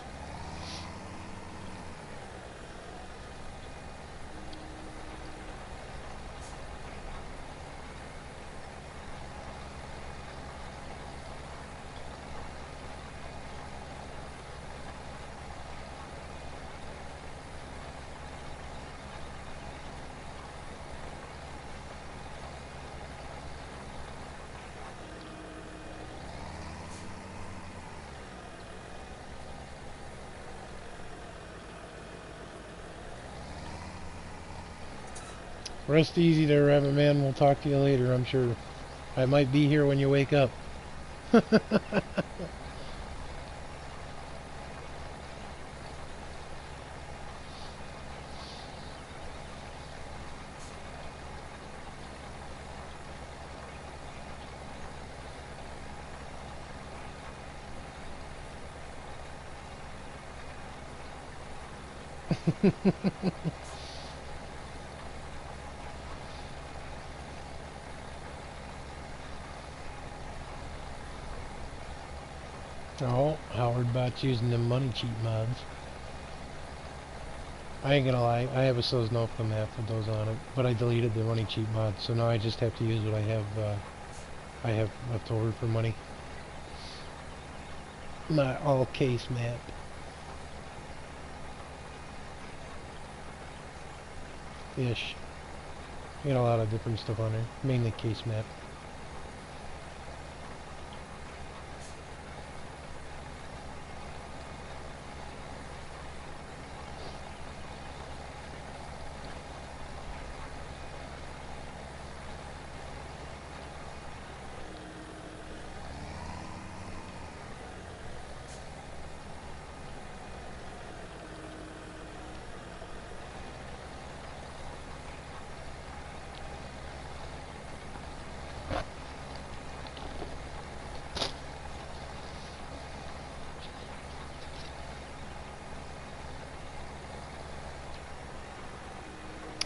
Rest easy there, Rabbit Man. We'll talk to you later, I'm sure. I might be here when you wake up. Oh, Howard Bot's using them money cheat mods. I ain't gonna lie, I have a Sosnofka map with those on it, but I deleted the money cheat mod, so now I just have to use what I have left over for money. My all case map. Ish. I got a lot of different stuff on there, mainly case map.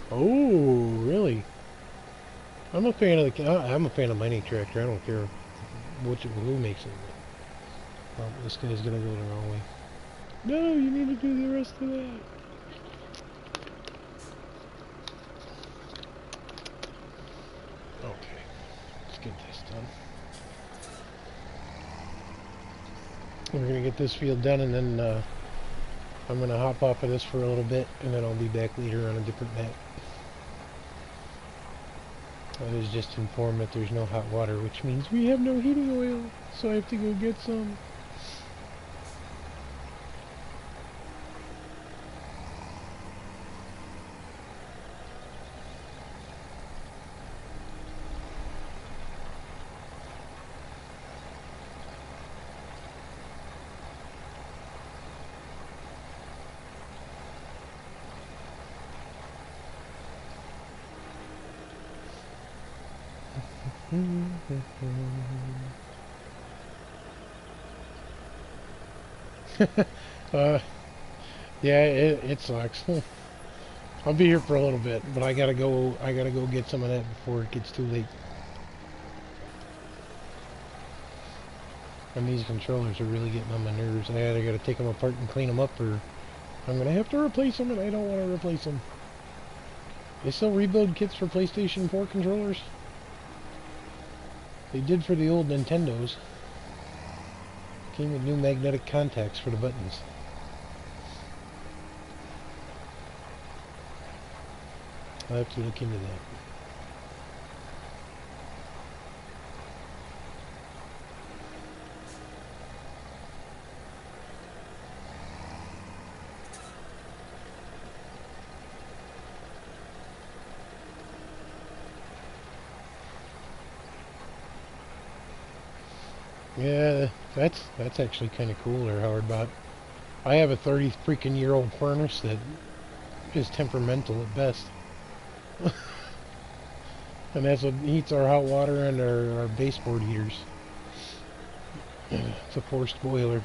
Oh, really? I'm a fan of I'm a fan of mining tractor. I don't care who makes it. Oh, this guy's gonna go the wrong way. No, you need to do the rest of that. Okay, let's get this done. We're gonna get this field done, and then I'm gonna hop off of this for a little bit, and then I'll be back later on a different map. I was just informed that there's no hot water, which means we have no heating oil, so I have to go get some. Uh, yeah, it sucks. I'll be here for a little bit, but I gotta go. I gotta go get some of that before it gets too late. And these controllers are really getting on my nerves. I either gotta take them apart and clean them up, or I'm gonna have to replace them, and I don't want to replace them. They still rebuild kits for PlayStation 4 controllers. They did for the old Nintendos. Came with new magnetic contacts for the buttons. I'll have to look into that. Yeah, that's actually kind of cool there, Howard Bot. I have a 30 freaking year old furnace that is temperamental at best. And that's what heats our hot water and our baseboard heaters. It's a forced boiler.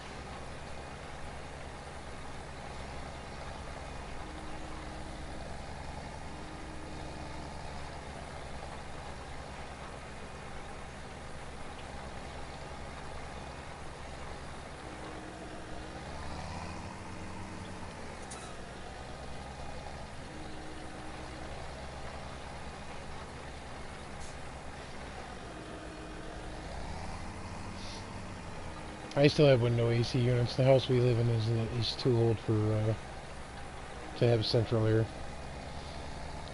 I still have window AC units. The house we live in is too old for to have central air.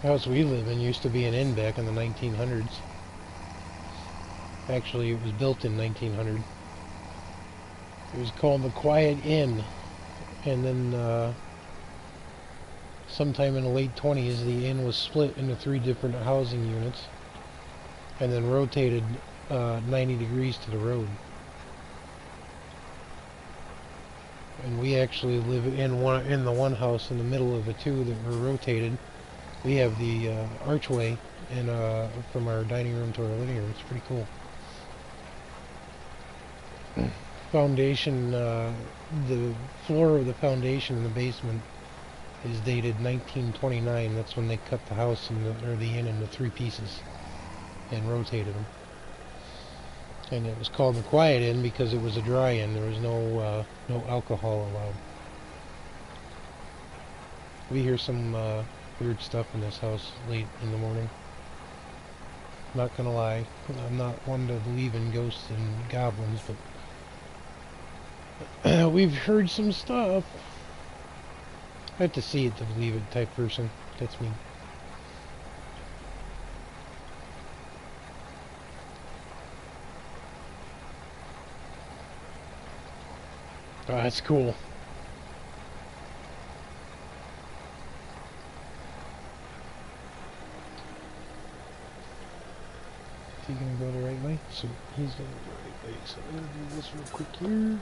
The house we live in used to be an inn back in the 1900s. Actually, it was built in 1900. It was called the Quiet Inn, and then sometime in the late 20s, the inn was split into 3 different housing units, and then rotated 90 degrees to the road. And we actually live in the one house in the middle of the 2 that were rotated. We have the archway and from our dining room to our living room. It's pretty cool. Foundation, the floor of the foundation in the basement is dated 1929. That's when they cut the house or the inn into 3 pieces and rotated them. And it was called the Quiet Inn because it was a dry inn. There was no alcohol allowed. We hear some weird stuff in this house late in the morning. Not gonna lie, I'm not one to believe in ghosts and goblins, but we've heard some stuff. I have to see it to believe it type person. That's me. Oh, that's cool. Is he gonna go the right way? So he's gonna go the right way. So I'm gonna do this real quick here.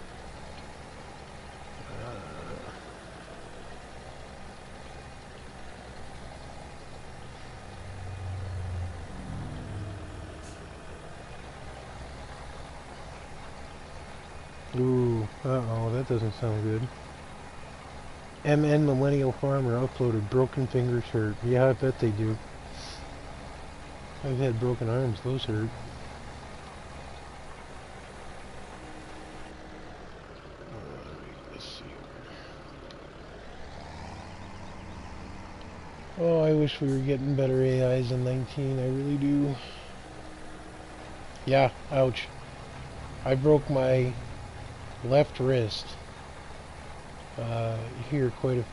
Ooh, uh-oh, that doesn't sound good. MN Millennial Farmer uploaded broken fingers hurt. Yeah, I bet they do. I've had broken arms, those hurt. Let's see. Oh, I wish we were getting better AIs in 19, I really do. Yeah, ouch. I broke my left wrist here quite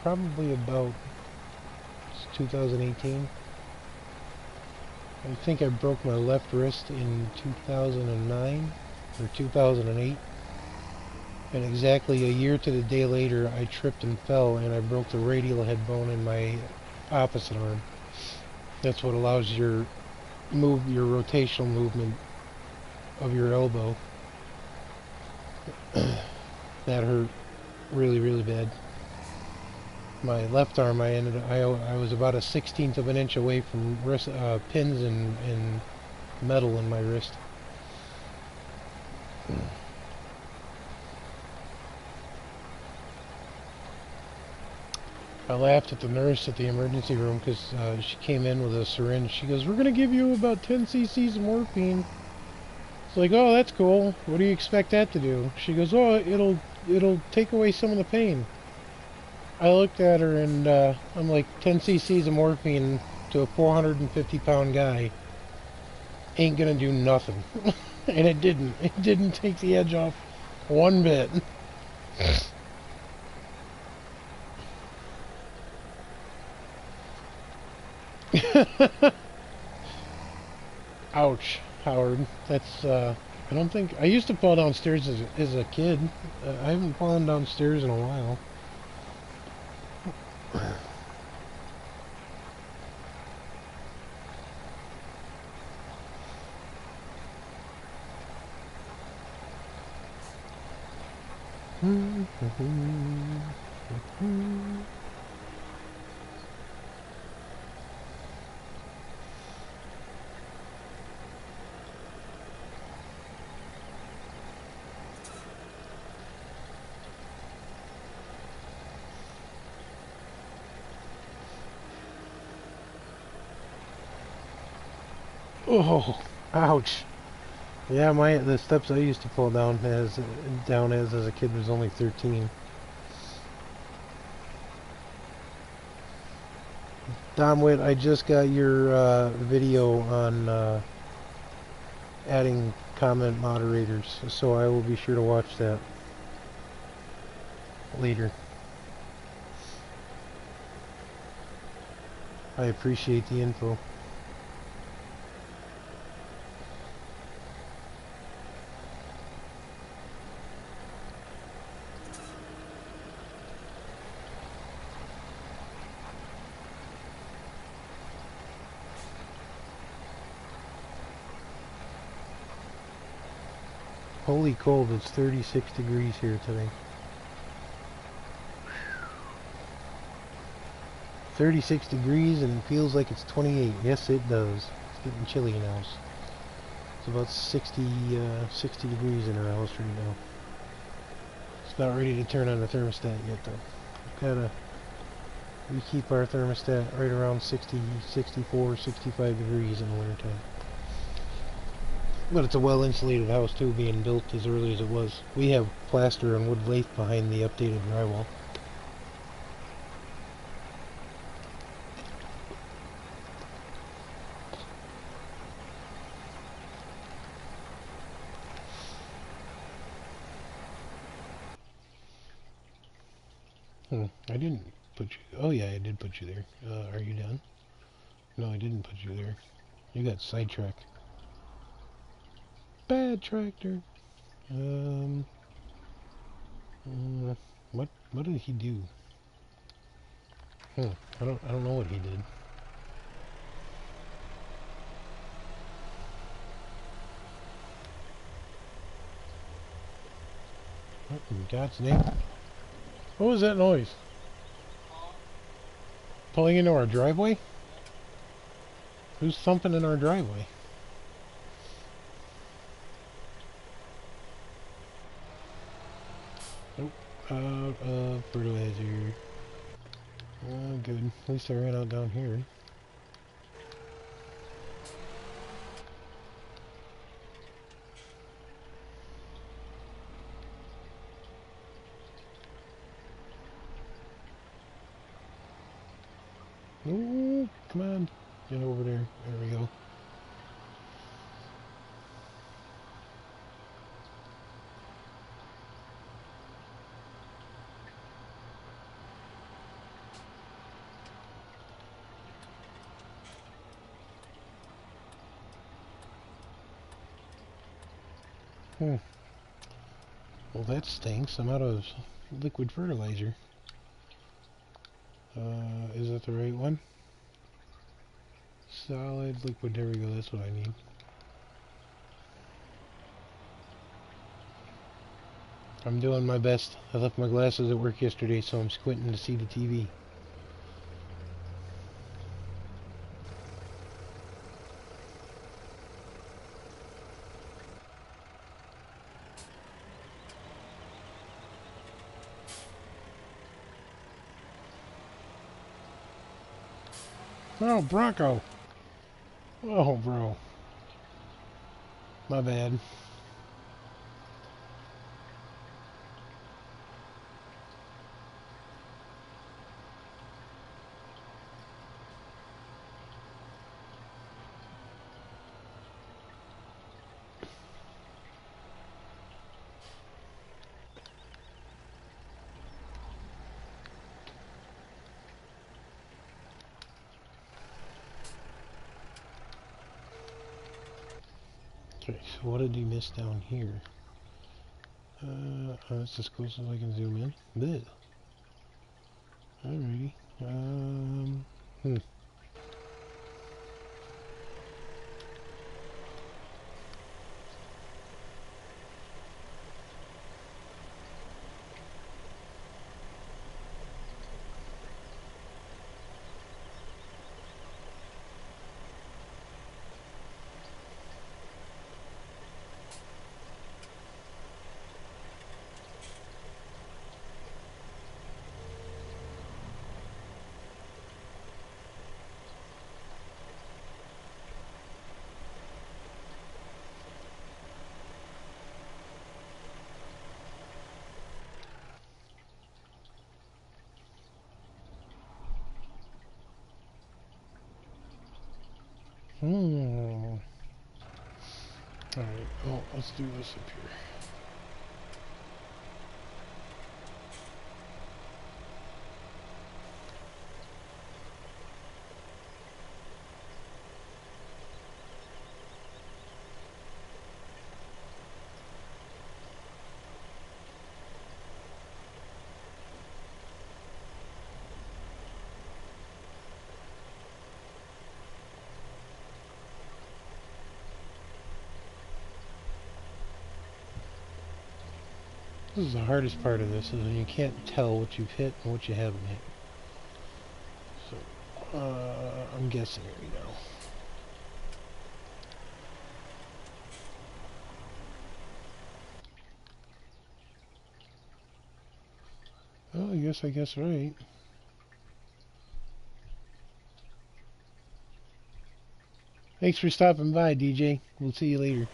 probably about 2018. I think I broke my left wrist in 2009 or 2008, and exactly a year to the day later I tripped and fell and I broke the radial head bone in my opposite arm. That's what allows your rotational movement of your elbow. That hurt really, really bad. My left arm, I was about a 16th of an inch away from pins and metal in my wrist. I laughed at the nurse at the emergency room because she came in with a syringe. She goes, "We're going to give you about 10 cc's of morphine." It's like, "Oh, that's cool. What do you expect that to do?" She goes, "Oh, it'll take away some of the pain." I looked at her and I'm like, 10 cc's of morphine to a 450-pound guy ain't going to do nothing. And it didn't. It didn't take the edge off one bit. Ouch, Howard. That's, I don't think... I used to fall downstairs as a kid. I haven't fallen downstairs in a while. Oh, ouch. Yeah, the steps I used to fall down as a kid was only 13. Domwit, I just got your video on adding comment moderators, so I will be sure to watch that later. I appreciate the info. Holy cold, it's 36 degrees here today. 36 degrees and it feels like it's 28. Yes, it does. It's getting chilly now. It's about 60 degrees in our house right now. It's not ready to turn on the thermostat yet though. We keep our thermostat right around 60, 64, 65 degrees in the wintertime. But it's a well-insulated house too, being built as early as it was. We have plaster and wood lath behind the updated drywall. I didn't put you... Oh yeah, I did put you there. Are you done? No, I didn't put you there. You got sidetracked. Bad tractor. What did he do? I don't know what he did. What in God's name? What was that noise? Pulling into our driveway? Who's thumping in our driveway? Nope. Fertilizer. Good. At least I ran out down here. Oh, come on. Get over there. There we go. Well, that stinks. I'm out of liquid fertilizer. Is that the right one? Solid liquid. There we go. That's what I need. I'm doing my best. I left my glasses at work yesterday, so I'm squinting to see the TV. Oh, Bronco. Oh, bro. My bad. Okay, so what did he miss down here? That's as close as I can zoom in. Blech. Alrighty. Hmm. Hmm. Alright, well, let's do this up here. This is the hardest part of this, is when you can't tell what you've hit and what you haven't hit. So, I'm guessing right now. Oh, I guess right. Thanks for stopping by, DJ. We'll see you later.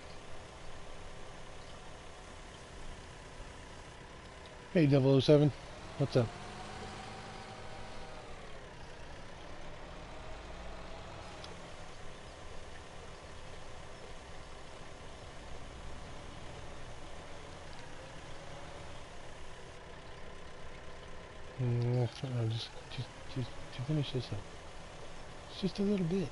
Hey, 007. What's up? Just to finish this up. It's just a little bit.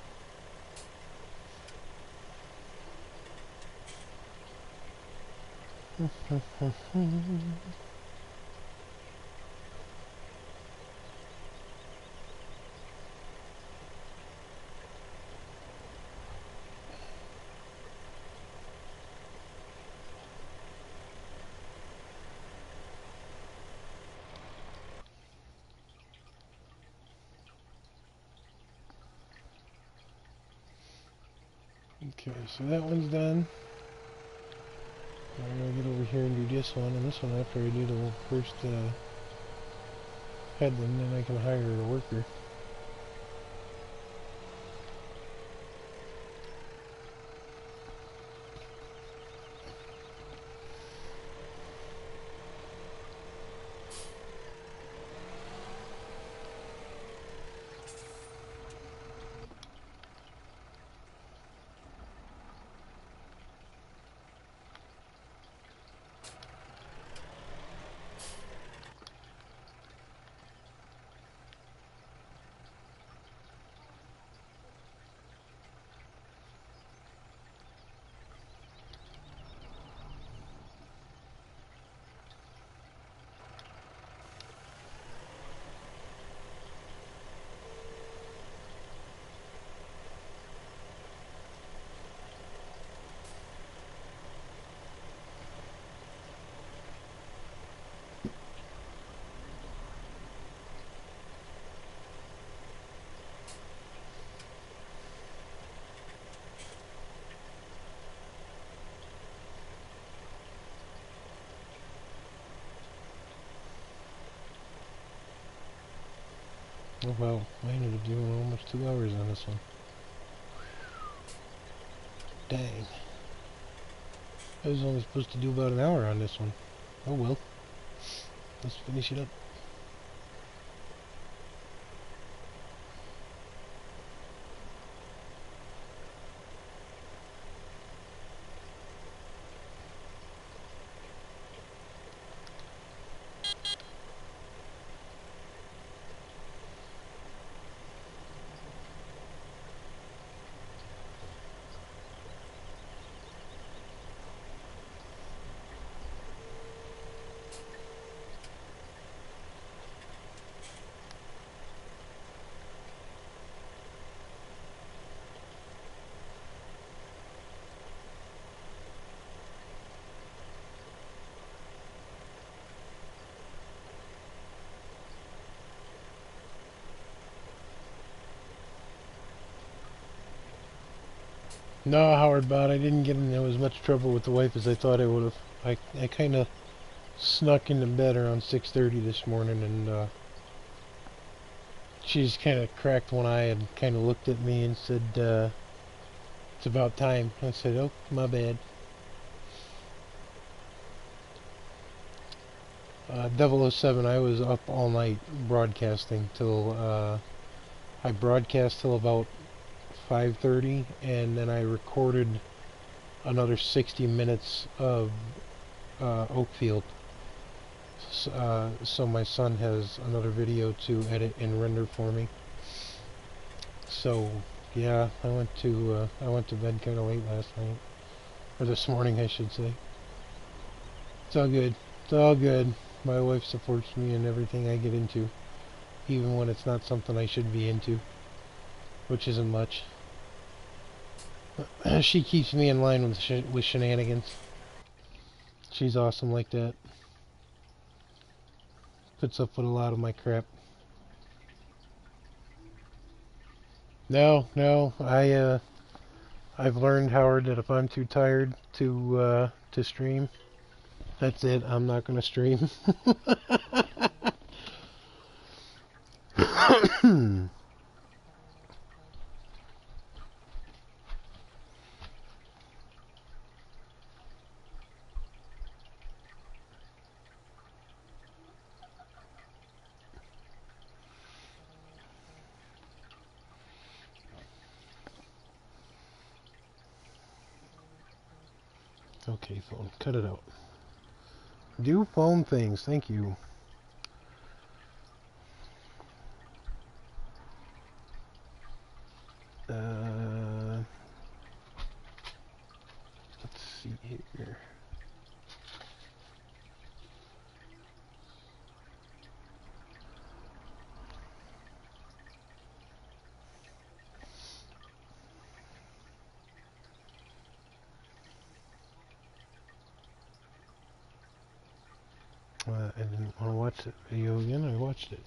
Okay, so that one's done. I'm gonna get over here and do this one, and this one after I do the first headland, then I can hire a worker. Oh well, I ended up doing almost 2 hours on this one. Dang. I was only supposed to do about an hour on this one. Oh well. Let's finish it up. No, Howard Bot, I didn't get in as much trouble with the wife as I thought I would have. I kind of snuck into bed around 6:30 this morning, and she just kind of cracked one eye and kind of looked at me and said, it's about time. I said, oh, my bad. 007, I was up all night broadcasting till, I broadcast till about 5:30, and then I recorded another 60 minutes of Oakfield. So my son has another video to edit and render for me. So yeah, I went to bed kind of late last night, or this morning, I should say. It's all good. It's all good. My wife supports me in everything I get into, even when it's not something I should be into, which isn't much. She keeps me in line with shenanigans. She's awesome like that. Puts up with a lot of my crap. No, I've learned, Howard, that if I'm too tired to stream, that's it. I'm not gonna stream. Okay, phone, cut it out. Do phone things, thank you. Let's see here. I didn't want to watch that video again. I watched it.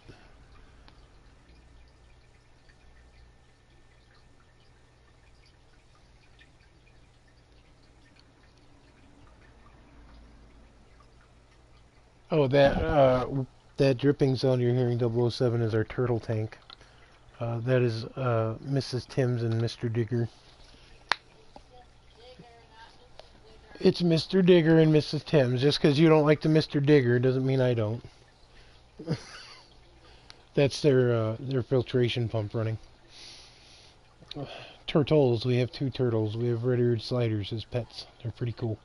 Oh, that dripping sound you're hearing, 007, is our turtle tank. That is Mrs. Timms and Mr. Digger. It's Mr. Digger and Mrs. Timms. Just because you don't like the Mr. Digger doesn't mean I don't. That's their filtration pump running. Turtles. We have 2 turtles. We have red-eared sliders as pets. They're pretty cool.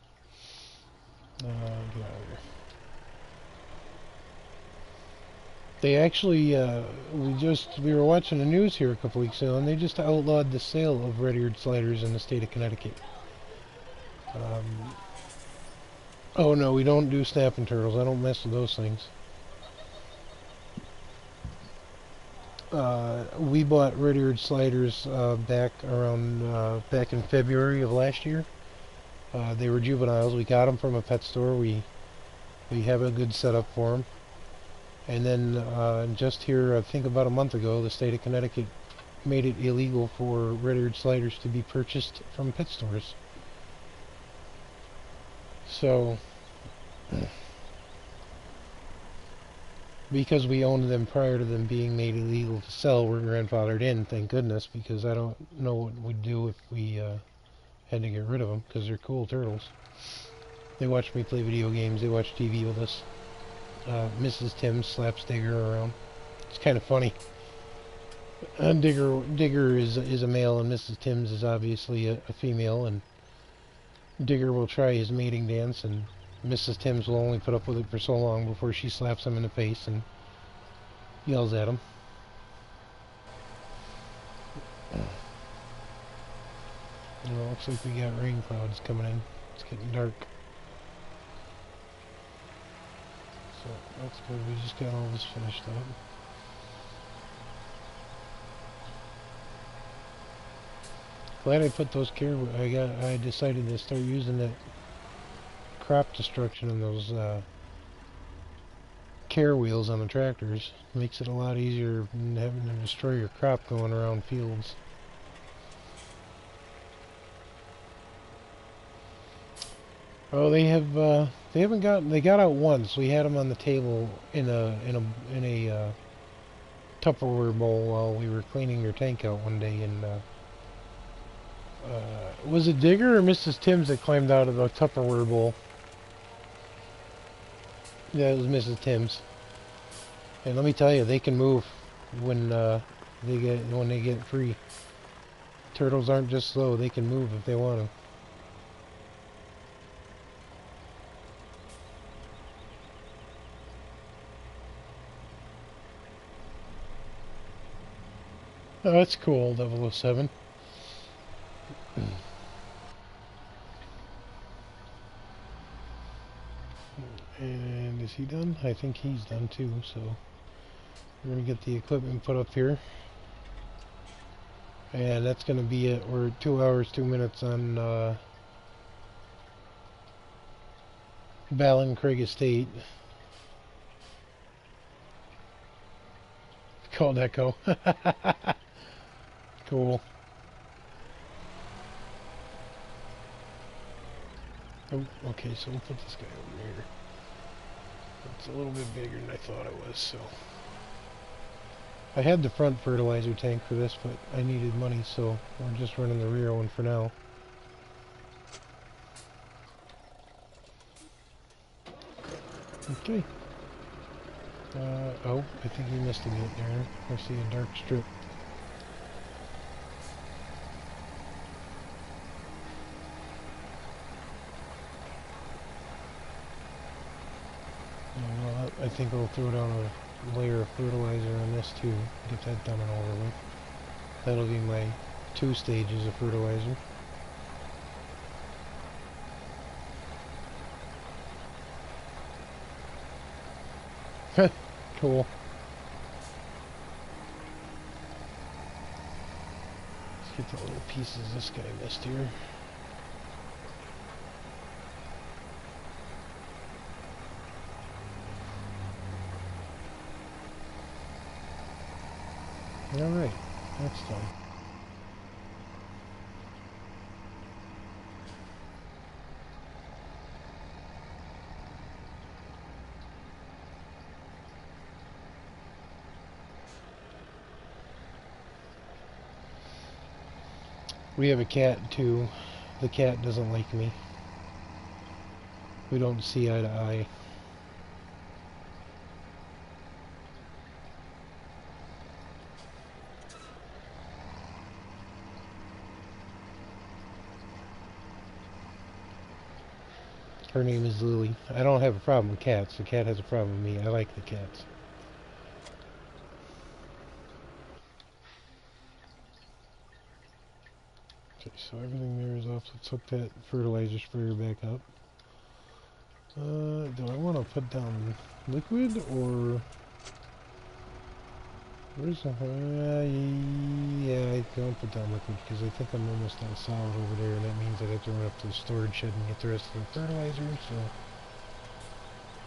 Get out of here. They actually, we were watching the news here a couple weeks ago, and they just outlawed the sale of red-eared sliders in the state of Connecticut. Oh no, we don't do snapping turtles. I don't mess with those things. We bought red-eared sliders back in February of last year. They were juveniles. We got them from a pet store. We have a good setup for them. And then just here, I think about a month ago, the state of Connecticut made it illegal for red-eared sliders to be purchased from pet stores. So because we owned them prior to them being made illegal to sell, we're grandfathered in, thank goodness, because I don't know what we'd do if we had to get rid of them, because they're cool turtles. They watch me play video games, they watch TV with us. Mrs. Tim slaps Digger around. It's kind of funny. Digger is a male, and Mrs. Tim's is obviously a female, and Digger will try his mating dance, and Mrs. Timms will only put up with it for so long before she slaps him in the face and yells at him. Well, looks like we got rain clouds coming in. It's getting dark. So that's good. We just got all this finished up. Glad I put those I decided to start using that crop destruction in those care wheels on the tractors. Makes it a lot easier than having to destroy your crop going around fields. Oh, they got out once. We had them on the table in a Tupperware bowl while we were cleaning their tank out one day, and was it Digger or Mrs. Timms that climbed out of the Tupperware bowl? Yeah, it was Mrs. Timms. And let me tell you, they can move when they get free. Turtles aren't just slow; they can move if they want to. Oh, that's cool, 007. And is he done? I think he's done too, so we're going to get the equipment put up here. And that's going to be it. We're at 2 hours, 2 minutes on BallinCraig Estate. Called Echo. Cool. Oh, okay, so we'll put this guy over here. It's a little bit bigger than I thought it was, so. I had the front fertilizer tank for this, but I needed money, so we're just running the rear one for now. Okay. Oh, I think we missed a bit there. I see a dark strip. Well, I think I'll throw down a layer of fertilizer on this too. Get that done and over with. That'll be my 2 stages of fertilizer. Cool. Let's get the little pieces this guy missed here. Alright, that's done. We have a cat too. The cat doesn't like me. We don't see eye to eye. Her name is Lily. I don't have a problem with cats. The cat has a problem with me. I like the cats. Okay, so everything there is off. Let's hook that fertilizer sprayer back up. Do I want to put down liquid or... Where's the... yeah, I don't put down liquid because I think I'm almost out of solid over there, and that means I'd have to run up to the storage shed and get the rest of the fertilizer, so...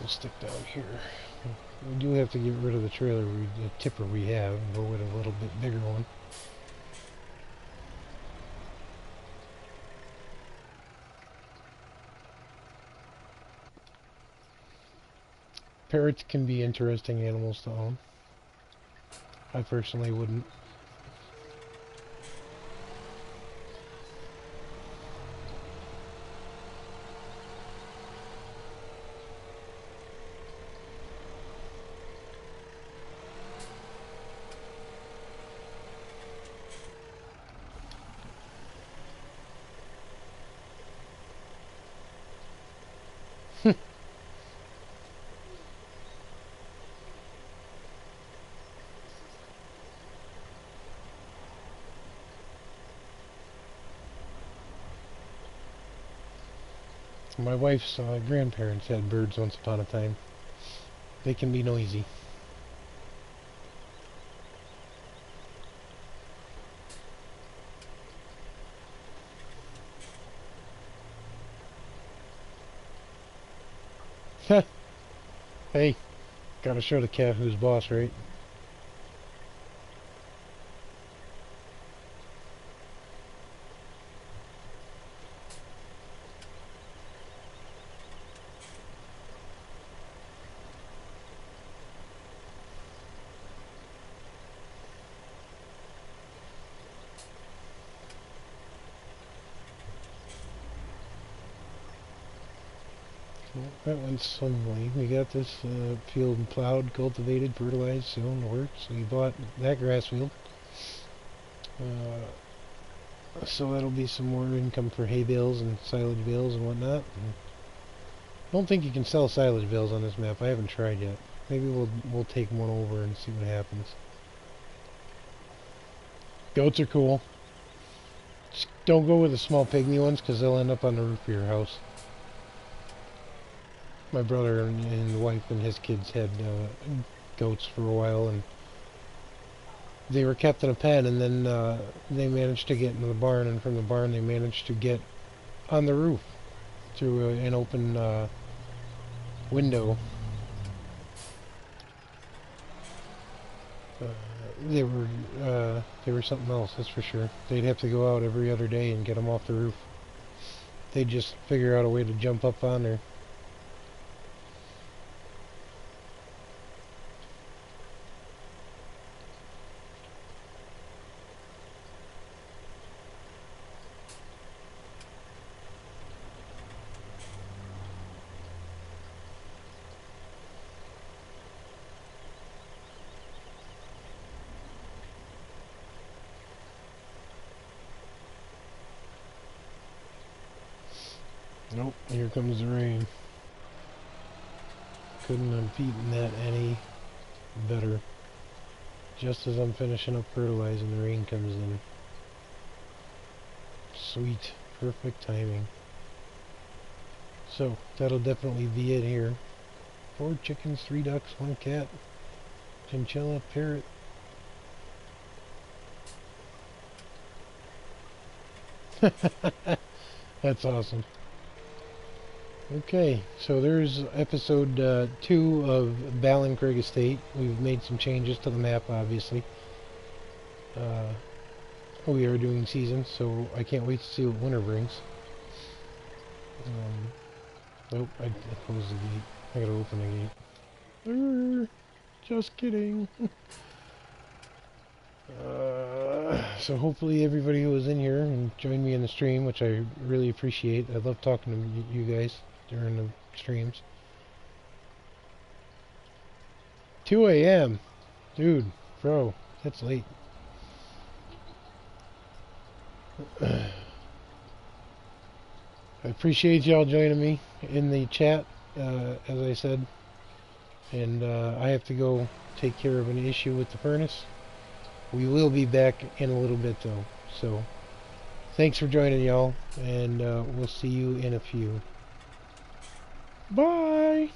We'll stick down here. We do have to get rid of the trailer, the tipper we have, and go with a little bit bigger one. Parrots can be interesting animals to own. I personally wouldn't. My wife's grandparents had birds once upon a time. They can be noisy. Hey, gotta show the cat who's boss, right? Well, that went swimmingly. We got this field plowed, cultivated, fertilized, soon to work. So we bought that grass field. So that'll be some more income for hay bales and silage bales and whatnot. And I don't think you can sell silage bales on this map. I haven't tried yet. Maybe we'll take one over and see what happens. Goats are cool. Just don't go with the small pygmy ones because they'll end up on the roof of your house. My brother and wife and his kids had goats for a while, and they were kept in a pen, and then they managed to get into the barn, and from the barn they managed to get on the roof through an open window. They were something else, that's for sure. They'd have to go out every other day and get them off the roof. They'd just figure out a way to jump up on there. Nope, here comes the rain. Couldn't have beaten that any better. Just as I'm finishing up fertilizing, the rain comes in. Sweet, perfect timing. So, that'll definitely be it here. 4 chickens, 3 ducks, 1 cat, chinchilla, parrot. That's awesome. Okay, so there's episode 2 of BallinCraig Estate. We've made some changes to the map, obviously. We are doing seasons, so I can't wait to see what winter brings. Nope, I closed the gate. I gotta open the gate. Just kidding. So hopefully everybody who was in here and joined me in the stream, which I really appreciate. I love talking to you guys during the streams. 2 a.m. Dude, bro, that's late. I appreciate y'all joining me in the chat, as I said. And I have to go take care of an issue with the furnace. We will be back in a little bit though. So, thanks for joining y'all, and we'll see you in a few. Bye!